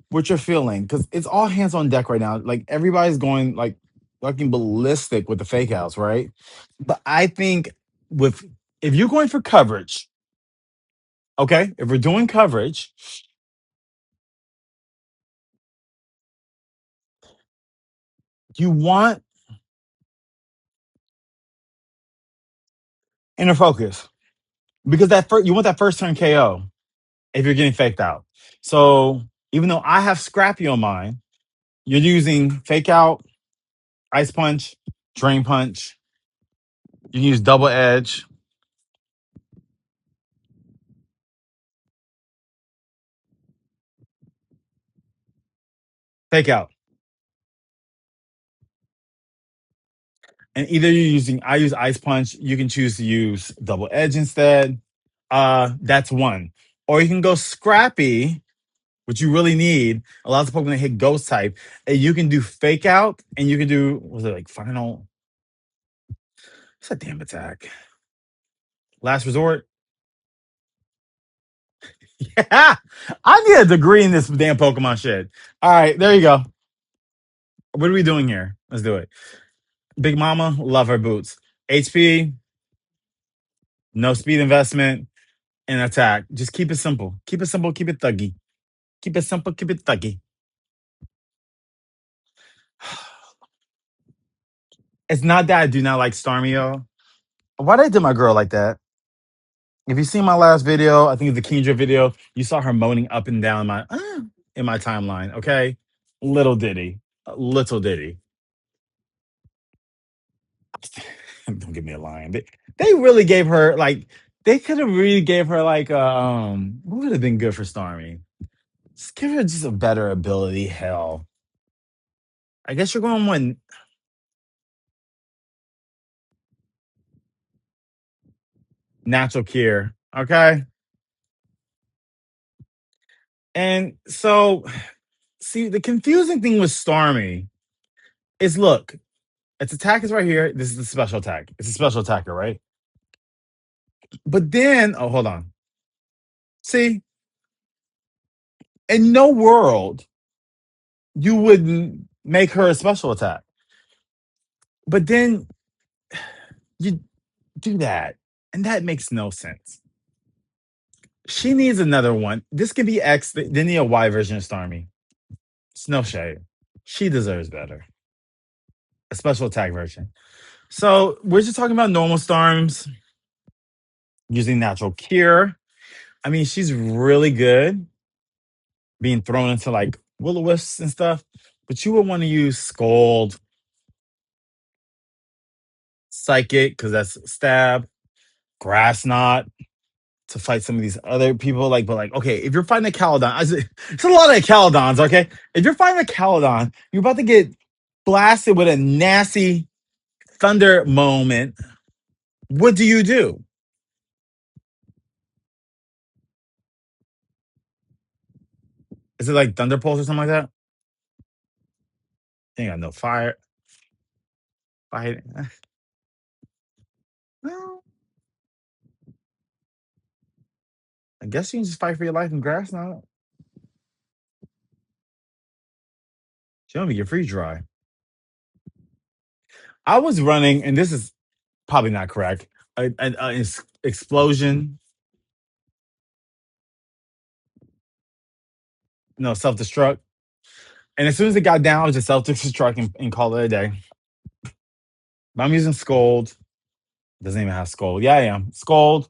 what you're feeling because it's all hands on deck right now. Like everybody's going like fucking ballistic with the fake outs, right? But I think with if you're going for coverage, okay, if we're doing coverage, You want inner focus because you want that first turn KO if you're getting faked out. So even though I have Scrappy on mine, you're using fake out, ice punch, drain punch. You can use double edge, fake out. And either you're using, I use ice punch. You can choose to use double edge instead. That's one. Or you can go Scrappy, which you really need. A lot of Pokemon that hit Ghost type, and you can do fake out, and you can do was it like final? What's that damn attack? Last resort. Yeah, I need a degree in this damn Pokemon shit. All right, there you go. What are we doing here? Let's do it. Big Mama, love her boots. HP, no speed investment, and attack. Just keep it simple. Keep it simple. Keep it thuggy. Keep it simple. Keep it thuggy. It's not that I do not like Starmio. Why did I do my girl like that? If you see my last video, I think it's the Kendra video, you saw her moaning up and down in my timeline. Okay, little diddy, little diddy. Don't give me a line. They really gave her like they could have really gave her like what would have been good for Starmie? Just give her just a better ability. Hell, I guess you're going with natural cure. Okay, and so see the confusing thing with Starmie is look, its attack is right here. This is the special attack. It's a special attacker, right? But then, oh, hold on. See, in no world you wouldn't make her a special attack. But then you do that, and that makes no sense. She needs another one. This can be X. They need a Y version of Starmie. It's no shade. She deserves better. A special attack version. So we're just talking about normal storms using natural cure. I mean, she's really good being thrown into like will-o-wisps and stuff. But you would want to use Scold, Psychic, because that's stab, Grass Knot to fight some of these other people. Like, but like, okay, if you're fighting a Caledon, it's a lot of Caledons, okay? If you're fighting a Caledon, you're about to get blasted with a nasty thunder moment. What do you do? Is it like Thunder Pulse or something like that? Ain't got no fire. Fight. Well, I guess you can just fight for your life in Grass Knot. Show me your freeze dry. I was running, and this is probably not correct. Explosion, no self destruct. And as soon as it got down, I was just self destruct and call it a day. But I'm using Scold. Doesn't even have Scold. Yeah, I am. Scold,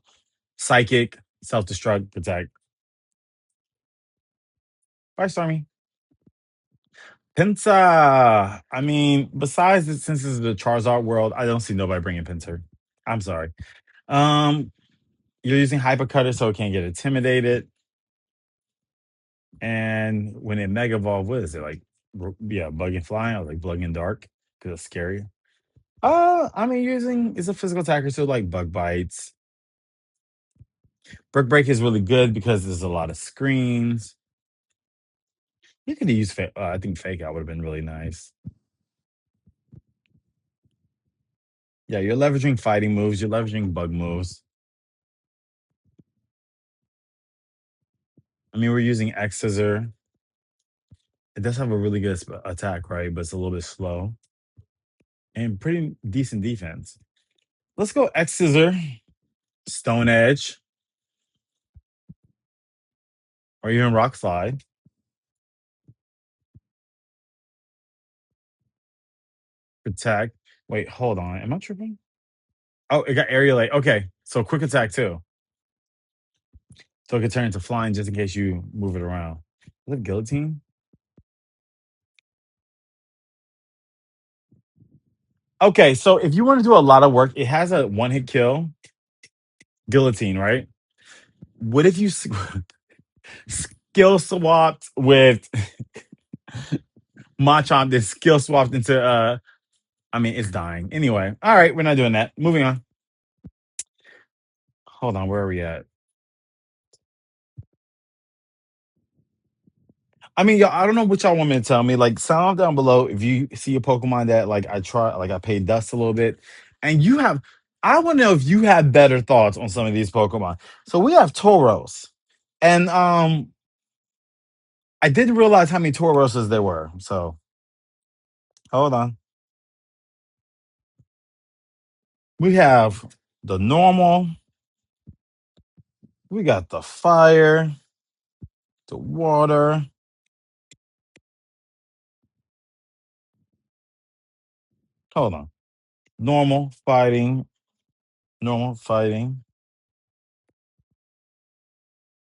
Psychic, self destruct, protect. Bye, Stormy. Pinsir. I mean, besides since this is the Charizard world, I don't see nobody bringing Pinsir. I'm sorry. Um, you're using Hyper Cutter, so it can't get intimidated. And when it Mega Evolve, what is it like? Yeah, Bug and Fly, or like Bug and Dark, because it's scary. I mean, using it's a physical attacker, so like Bug Bites. Brick Break is really good because there's a lot of screens. You could use, I think Fake Out would have been really nice. Yeah, you're leveraging fighting moves. You're leveraging bug moves. I mean, we're using X Scissor. It does have a really good attack, right? But it's a little bit slow and pretty decent defense. Let's go X Scissor, Stone Edge, or even Rock Slide. Protect. Wait, hold on. Am I tripping? Oh, it got aerial. Okay, so quick attack too. So it can turn into flying just in case you move it around. Is it guillotine? Okay, so if you want to do a lot of work, it has a one hit kill guillotine, right? What if you skill swapped with Machamp, then skill swapped into I mean it's dying. Anyway, all right, we're not doing that. Moving on. Hold on, where are we at? I mean, y'all, I don't know what y'all want me to tell me. Like, sound down below if you see a Pokemon that like I try, like I paid dust a little bit, and you have. I want to know if you have better thoughts on some of these Pokemon. So we have Tauros, and I didn't realize how many Tauroses there were. So hold on, we have the normal, we got the fire, the water. Hold on, normal fighting,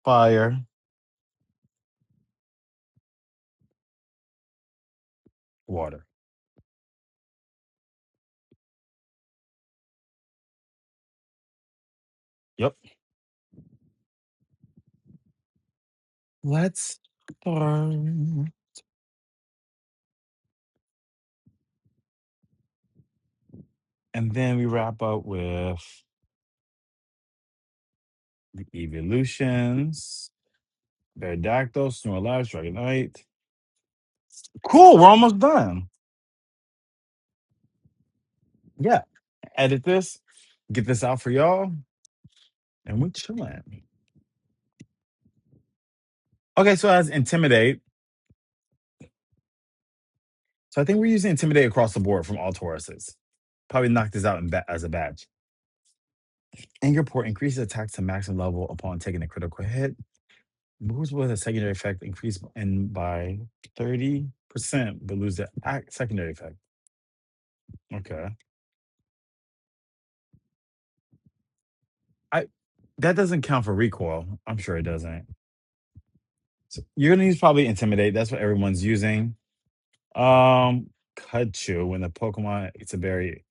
fire, water. Yep. Let's start. And then we wrap up with the evolutions. Pterodactyl, Snorlax, Dragonite. Cool, we're almost done. Yeah. Edit this, get this out for y'all, and we're chilling. Okay, so as Intimidate. So I think we're using Intimidate across the board from all Tauruses. Probably knock this out as a badge. Anger Port increases attack to maximum level upon taking a critical hit. Moves with a secondary effect increase in by 30%, but lose the secondary effect. Okay. I That doesn't count for recoil. I'm sure it doesn't. So you're gonna use probably Intimidate. That's what everyone's using. Pikachu. When the Pokemon eats a berry,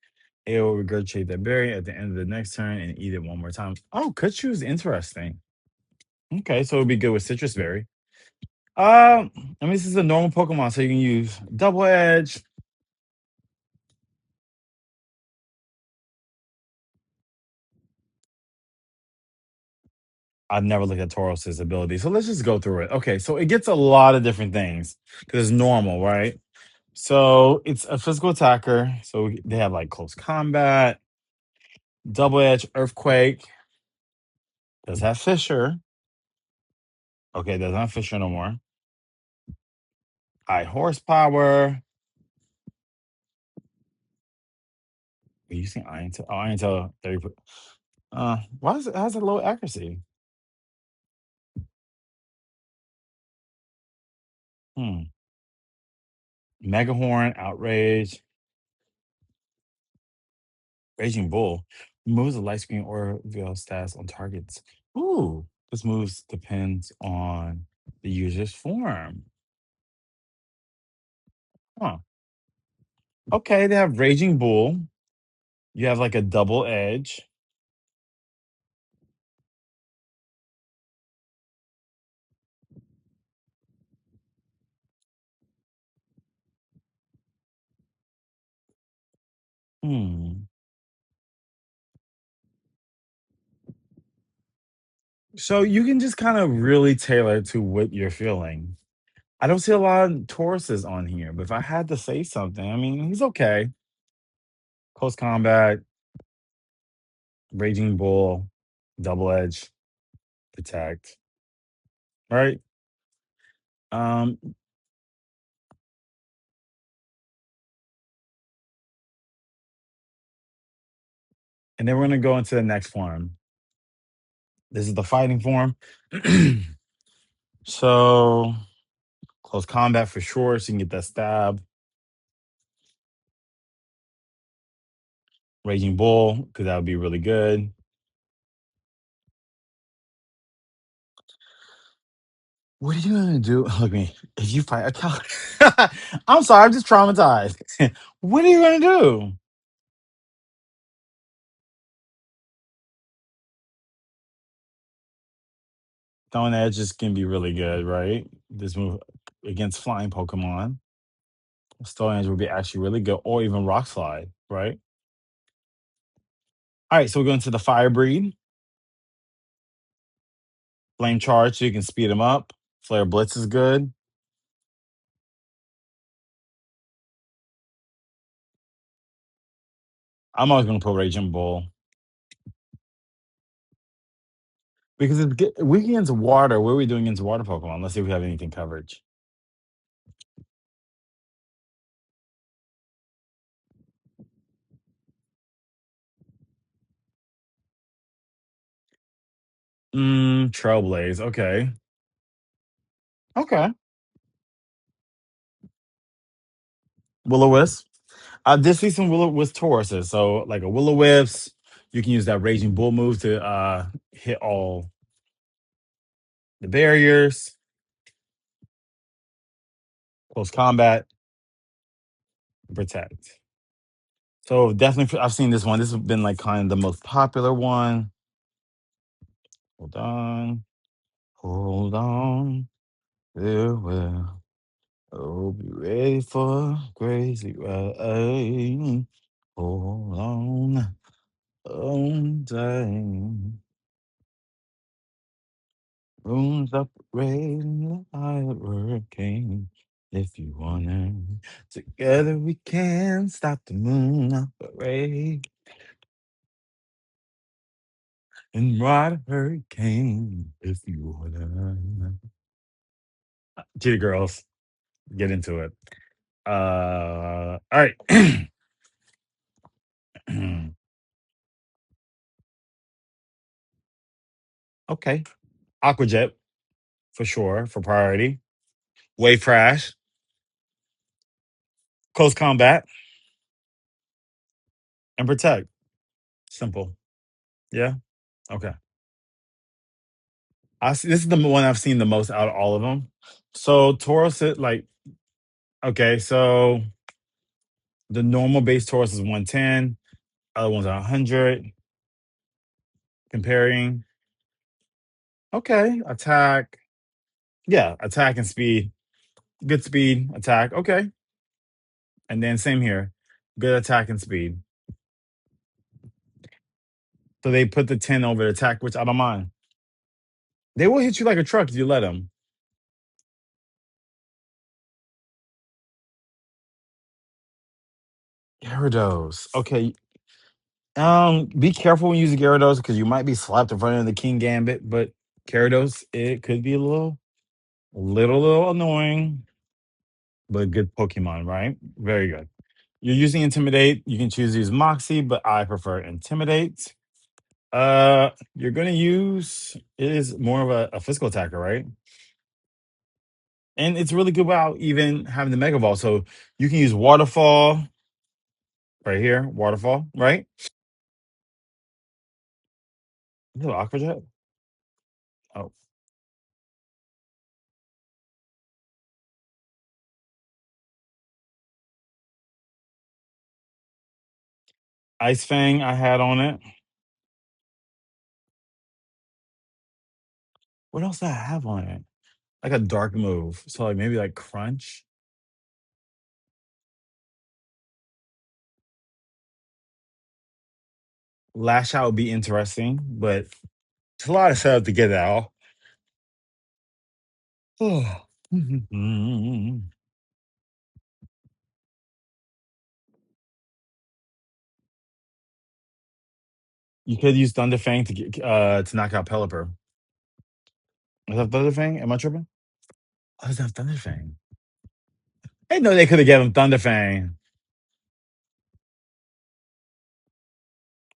it will regurgitate that berry at the end of the next turn and eat it one more time. Oh, Pikachu is interesting. Okay, so it'll be good with Citrus Berry. I mean, this is a normal Pokemon, so you can use Double Edge. I've never looked at Tauros's ability, so let's just go through it. Okay, so it gets a lot of different things because it's normal, right? So it's a physical attacker. So they have like close combat, double edge, earthquake. Does have Fisher. Okay, doesn't have Fisher no more. High horsepower. Are you using Iron Tail? Oh, Iron Tail 30. Why is it has a low accuracy? Hmm. Megahorn, Outrage, Raging Bull. Moves a light screen or veil stats on targets. Ooh, this moves depends on the user's form. Huh. Okay, they have Raging Bull. You have like a double edge. Hmm. So you can just kind of really tailor to what you're feeling. I don't see a lot of Tauruses on here, but if I had to say something, I mean, he's okay. Close combat, Raging Bull, double edge, protect, right? Um, and then we're gonna go into the next form. This is the fighting form. So close combat for sure, so you can get that stab. Raging Bull, because that would be really good. What are you gonna do? Look at me. If you fight a cow, I'm sorry, I'm just traumatized. What are you gonna do? Stone Edge is gonna be really good, right? This move against flying Pokemon. Stone Edge would be actually really good, or even Rock Slide, right? All right, so we're going to the Fire Breed. Flame Charge, so you can speed them up. Flare Blitz is good. I'm always gonna put Raging Bull because weak against water. What are we doing against water Pokemon? Let's see if we have anything coverage. Trailblaze. Okay. Okay. Will-O-Wisp. I did see some Will-O-Wisp Tauruses. So like a Will-O-Wisp, you can use that Raging Bull move to hit all the barriers, close combat, protect. So definitely, I've seen this one. This has been like kind of the most popular one. Hold on. Hold on. There will. Oh, be ready for crazy ride. Hold on. On time. Rooms upgrading the hurricane. If you wanna, together we can stop the moon operate and ride a hurricane. If you wanna, Cheetah girls, get into it. All right. Okay, Aquajet for sure for priority. Wave crash, close combat, and protect. Simple. Yeah. Okay. This is the one I've seen the most out of all of them. So Taurus, like, okay, so the normal base Taurus is 110, other ones are 100. Comparing, okay, attack, yeah, attack and speed, good speed, attack, okay, and then same here, good attack and speed. So they put the 10 over the attack, which I don't mind. They will hit you like a truck if you let them. Gyarados, okay. Be careful when using Gyarados because you might be slapped in front of the King Gambit, but Gyarados, it could be a little annoying, but good Pokemon, right? Very good. You're using Intimidate. You can choose to use Moxie, but I prefer Intimidate. You're gonna use it is more of a physical attacker, right? And it's really good without even having the Mega Ball. So you can use Waterfall right here, Waterfall, right? Is it Aqua Jet? Oh, Ice Fang I had on it. What else did I have on it? Like a dark move. So like maybe like Crunch. Lash Out would be interesting, but it's a lot of setup to get out. Oh. You could use Thunderfang to knock out Pelipper. Is that Thunderfang? Am I tripping? Oh, is that Thunderfang? I didn't know they could have given him Thunderfang.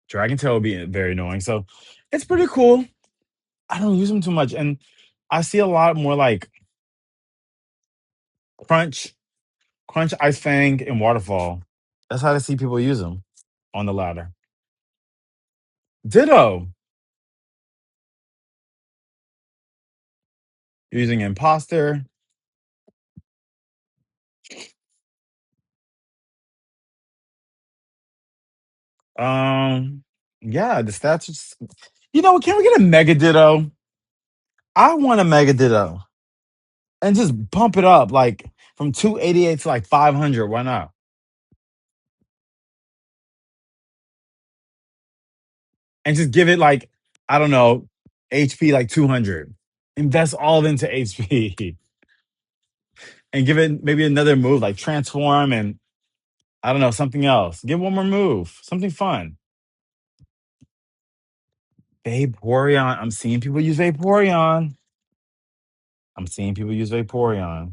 Dragon Tail would be very annoying. So it's pretty cool. I don't use them too much. And I see a lot more like Crunch, Crunch, Ice Fang, and Waterfall. That's how I see people use them. on the ladder. Ditto. Using imposter. Um, yeah, the stats. You know, can we get a Mega Ditto? I want a Mega Ditto and just pump it up like from 288 to like 500. Why not? And just give it like, I don't know, HP like 200. Invest all into HP and give it maybe another move like transform and I don't know, something else. Give one more move, something fun. Vaporeon. I'm seeing people use Vaporeon. I'm seeing people use Vaporeon.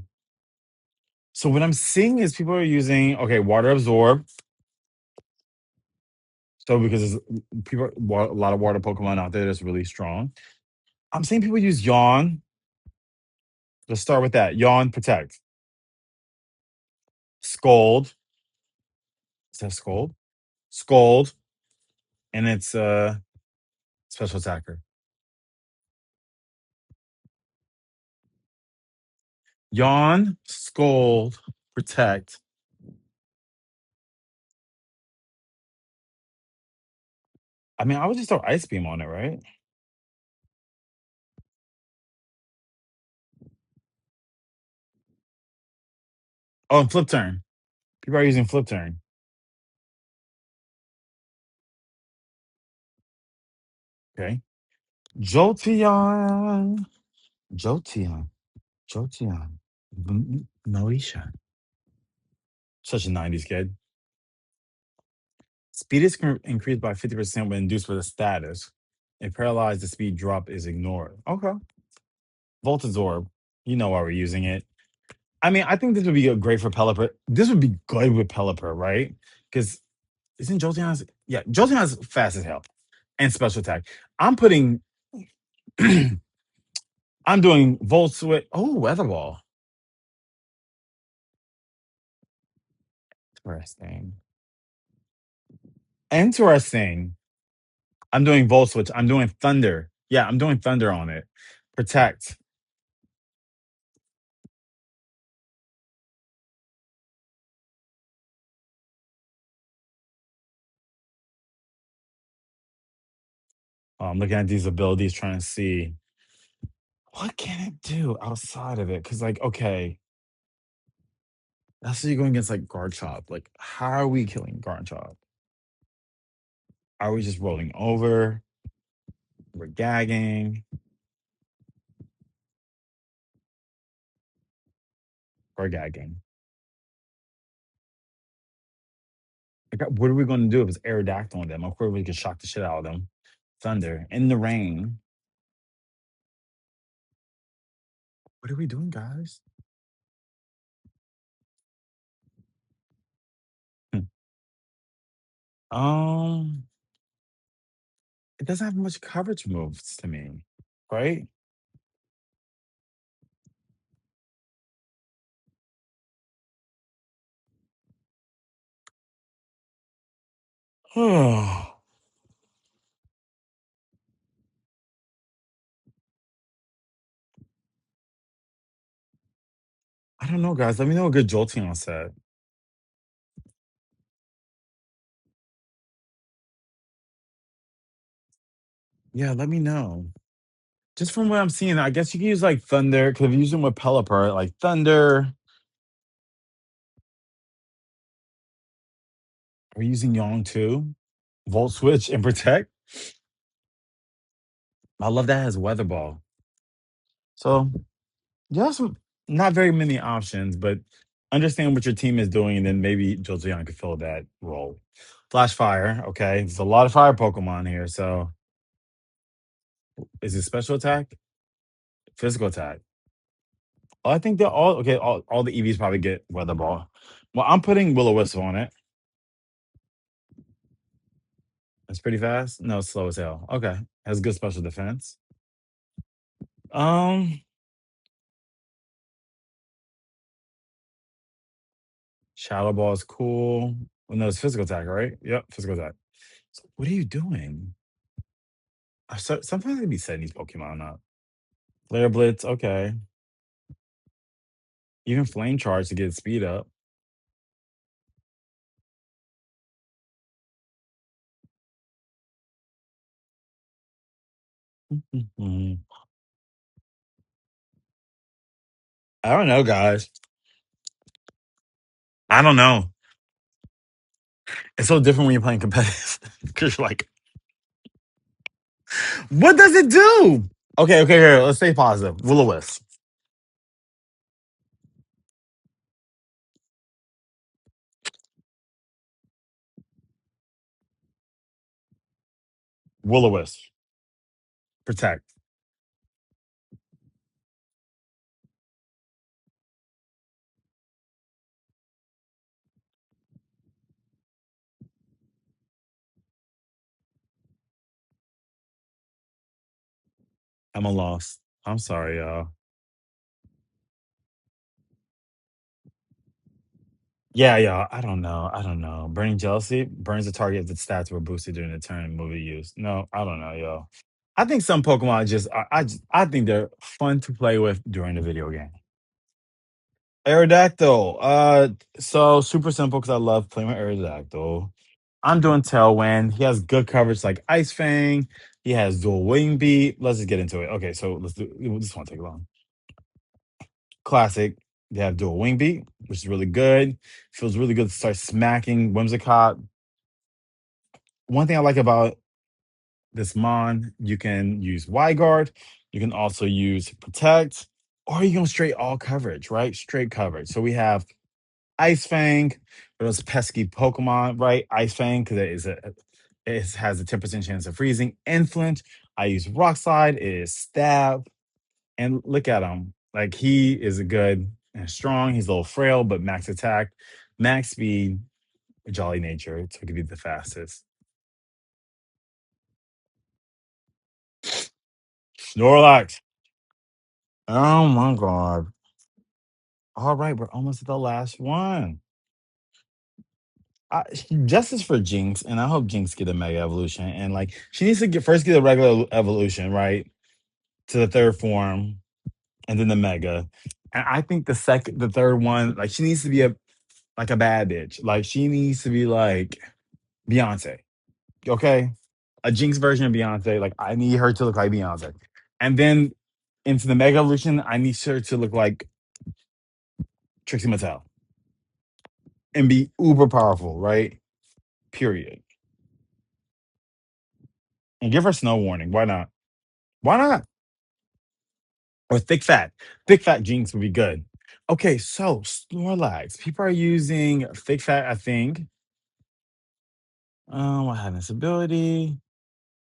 So what I'm seeing is people are using water absorb. So because there's a lot of water Pokemon out there that's really strong. I'm seeing people use yawn. Let's start with that. Yawn protect. Scold. Is that scold? Scold. And it's special attacker. Yawn, scold, protect. I mean, I would just throw ice beam on it, right? Oh, and flip turn. People are using flip turn. Okay. Jolteon. Jolteon. Jolteon. Moesha. Such a 90s kid. Speed is increased by 50% when induced with a status. If paralyzed, the speed drop is ignored. Okay. Voltazorb. You know why we're using it. I mean, I think this would be great for Pelipper. This would be good with Pelipper, right? Because isn't Jolteon's... Yeah, Jolteon's fast as hell. And special attack. I'm putting... I'm doing Volt Switch. Oh, Weather Ball. Interesting. Interesting. I'm doing Volt Switch. I'm doing Thunder. Yeah, I'm doing Thunder on it. Protect. I'm looking at these abilities, trying to see what can it do outside of it. Because, like, okay, that's what you're going against, like Garchomp. Like, how are we killing Garchomp? Are we just rolling over? We're gagging. We're gagging. Like, what are we going to do if it's Aerodactyl on them? Of course, we can shock the shit out of them. Thunder in the rain. What are we doing, guys? Hmm. Um, it doesn't have much coverage moves to me, right? Oh, I don't know, guys. Let me know a good Jolteon set. Yeah, let me know. Just from what I'm seeing, I guess you can use like Thunder because if you use them with Pelipper, like Thunder. We're using Yong too. Volt Switch and Protect. I love that as Weather Ball. So, yeah, not very many options, but understand what your team is doing, and then maybe Jolteon could fill that role. Flash Fire, okay. There's a lot of fire Pokemon here. So, is it special attack? Physical attack? Oh, I think they're all okay. All the EVs probably get Weather Ball. Well, I'm putting Will O Wisp on it. It's pretty fast. No, it's slow as hell. Okay, has good special defense. Um, Shadow Ball is cool. Well, no, it's physical attack, right? Yep, physical attack. So what are you doing? Sometimes they be setting these Pokemon up. Flare Blitz, okay. Even Flame Charge to get speed up. Mhm. I don't know, guys. I don't know. It's so different when you're playing competitive because you're like, what does it do? Okay, okay, here. Let's stay positive. Will-O-Wisp. Will-O-Wisp. Protect. I'm a loss. I'm sorry, y'all. Yeah, y'all. I don't know. I don't know. Burning Jealousy burns the target if the stats were boosted during the turn movie use. No, I don't know, y'all. I think some Pokemon I think they're fun to play with during the video game. Aerodactyl. So super simple because I love playing with Aerodactyl. I'm doing Tailwind. He has good coverage like Ice Fang. He has dual wing beat. Let's just get into it. Okay, so let's do this won't take long. Classic. They have dual wing beat, which is really good. Feels really good to start smacking Whimsicott. One thing I like about this Mon, you can use Y Guard. You can also use Protect, or you can straight all coverage, right? Straight coverage. So we have Ice Fang, those pesky Pokemon, right? Ice Fang, because it has a 10% chance of freezing. Influence, I use Rock Slide, it is Stab. And look at him. Like he is a good and strong. He's a little frail, but max attack, max speed, jolly nature. So he could be the fastest. Snorlax. Oh my god. All right, we're almost at the last one. I, justice for Jinx, and I hope Jinx get a mega evolution. And like she needs to get a regular evolution, right? To the third form, and then the mega. And I think the third one, like she needs to be a bad bitch. Like she needs to be like Beyonce. Okay, a Jinx version of Beyonce. Like I need her to look like Beyonce, and then into the Mega Evolution, I need her to look like Trixie Mattel and be uber powerful, right? Period. And give her Snow Warning. Why not? Why not? Or thick fat Jinx would be good. Okay, so Snorlax. People are using thick fat. I think. What having this ability?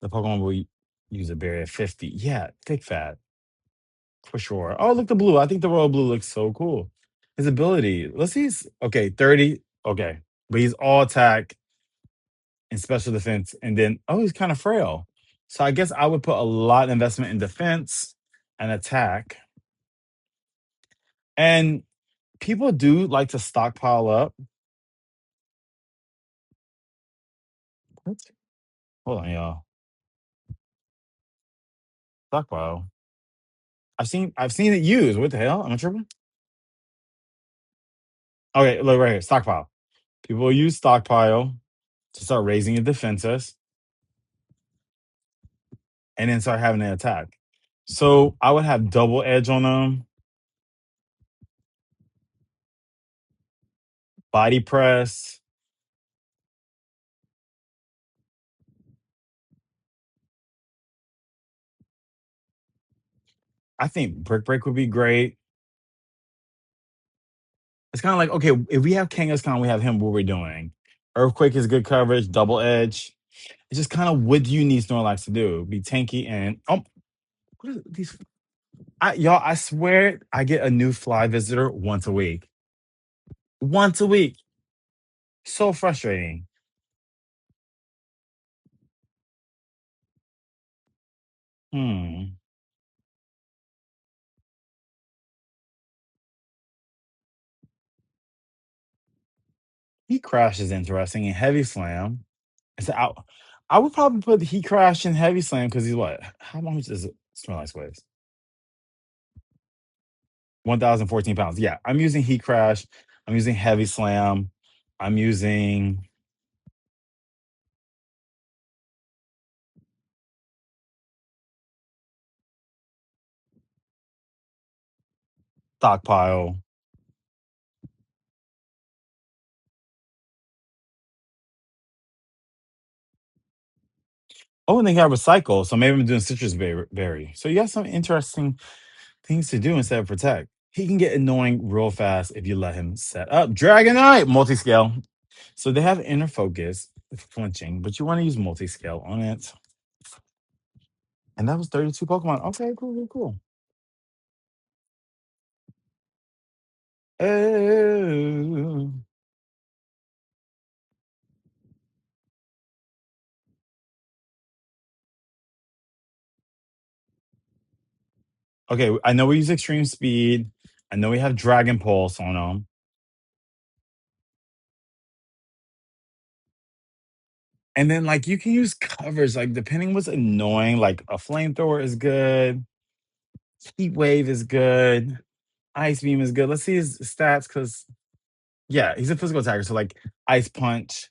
The Pokemon will use a barrier 50. Yeah, thick fat. For sure. Oh, look, the blue. I think the royal blue looks so cool. His ability. Let's see. Okay, 30. Okay. But he's all attack and special defense. And then, oh, he's kind of frail. So I guess I would put a lot of investment in defense and attack. And people do like to stockpile up. What? Hold on, y'all. Stockpile. I've seen it used. What the hell? Am I tripping? Okay, look right here. Stockpile. People use stockpile to start raising your defenses and then start having an attack. So I would have double edge on them, body press. I think brick break would be great. It's kind of like, okay, if we have Kangaskhan, we have him. What we're doing? Earthquake is good coverage, double edge. It's just kind of what do you need Snorlax to do? Be tanky and what are these? Y'all, I swear I get a new fly visitor once a week. Once a week. So frustrating. Hmm. Heat Crash is interesting, and Heavy Slam. It's out. I would probably put Heat Crash and Heavy Slam because he's what? How much is it? Snorlax weighs 1,014 pounds. Yeah, I'm using Heat Crash. I'm using Heavy Slam. I'm using Stockpile. Oh, and they got Recycle. So maybe I'm doing Citrus Berry. So you got some interesting things to do instead of Protect. He can get annoying real fast if you let him set up. Dragonite, multi-scale. So they have inner focus, flinching, but you want to use multi-scale on it. And that was 32 Pokemon. Okay, cool, cool, cool. Oh. Okay, I know we use extreme speed. I know we have Dragon Pulse on them. And then like you can use covers, like depending what's annoying, like a flamethrower is good, heat wave is good, ice beam is good. Let's see his stats because yeah, he's a physical attacker. So like ice punch.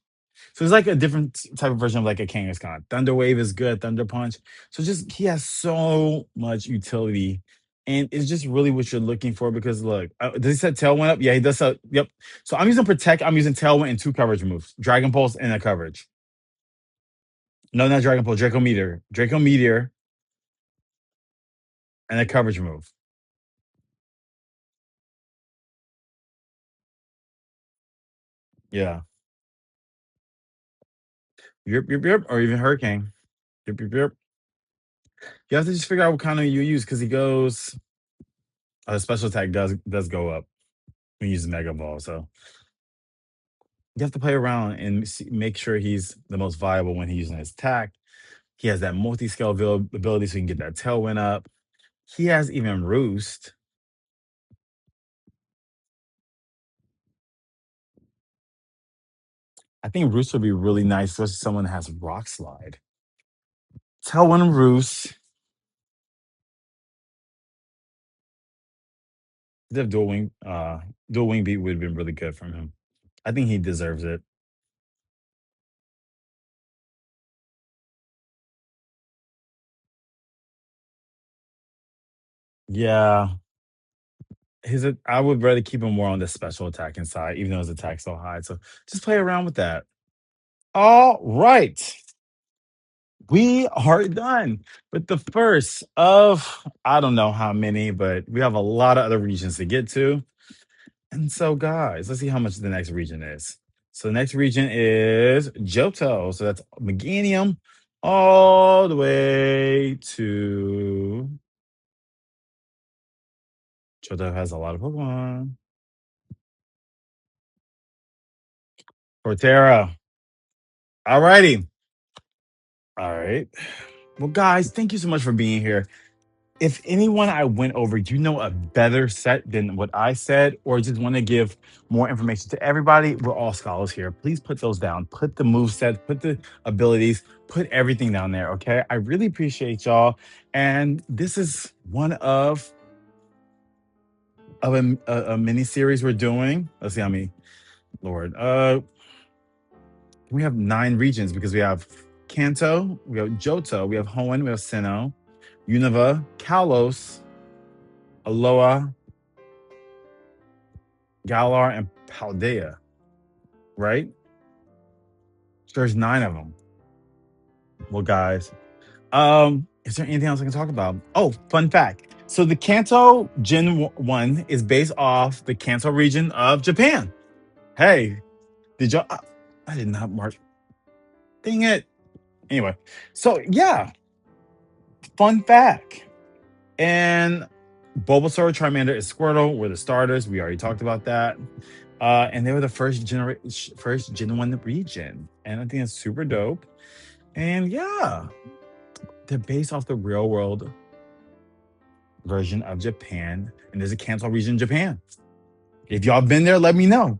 So it's like a different type of version of like a Kangaskhan. Thunder wave is good, thunder punch. So just he has so much utility. And it's just really what you're looking for because look, does he set Tailwind up? Yeah, he does. Yep. So I'm using Protect, I'm using Tailwind and two coverage moves Dragon Pulse and a coverage. No, not Dragon Pulse, Draco Meteor. Draco Meteor and a coverage move. Yeah. Yep, yep, yep. Or even Hurricane. Yep, yep, yep. You have to just figure out what kind of you use because he goes. Special attack does go up when you use Mega Ball. So you have to play around and make sure he's the most viable when he's using his attack. He has that multi-scale ability, so he can get that Tailwind up. He has even Roost. I think Roost would be really nice, especially someone that has Rock Slide. Tailwind Roost. The dual wing beat would have been really good from him. I think he deserves it. Yeah. I would rather keep him more on the special attacking side, even though his attack's so high. So just play around with that. All right. We are done with the first of I don't know how many, but we have a lot of other regions to get to. And so, guys, let's see how much the next region is. So the next region is Johto. So that's Meganium all the way to Johto has a lot of Pokemon. Portera. All righty. All right. Well, guys, thank you so much for being here. If anyone I went over, you know a better set than what I said, or just want to give more information to everybody, we're all scholars here. Please put those down. Put the move sets, put the abilities, put everything down there. Okay. I really appreciate y'all. And this is one of a mini series we're doing. Let's see how many. Lord. We have 9 regions because we have Kanto, we have Johto, we have Hoenn, we have Sinnoh, Unova, Kalos, Alola, Galar, and Paldea, right? So there's 9 of them. Well, guys, is there anything else I can talk about? Oh, fun fact. So the Kanto Gen 1 is based off the Kanto region of Japan. Hey, did y'all? I did not mark. Dang it. Anyway, so yeah, fun fact. And Bulbasaur, Charmander, and Squirtle were the starters. We already talked about that. And they were the first Gen 1 region. And I think it's super dope. And yeah, they're based off the real world version of Japan. And there's a Kanto region in Japan. If y'all been there, let me know.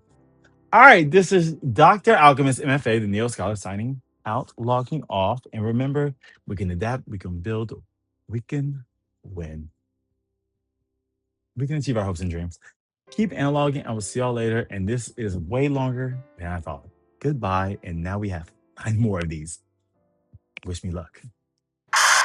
All right, this is Dr. Alchemist M.F.A, the Neo Scholar, signing out, logging off. And remember, we can adapt, we can build, we can win. We can achieve our hopes and dreams. Keep analoging. I will see y'all later. And this is way longer than I thought. Goodbye. And now we have 9 more of these. Wish me luck.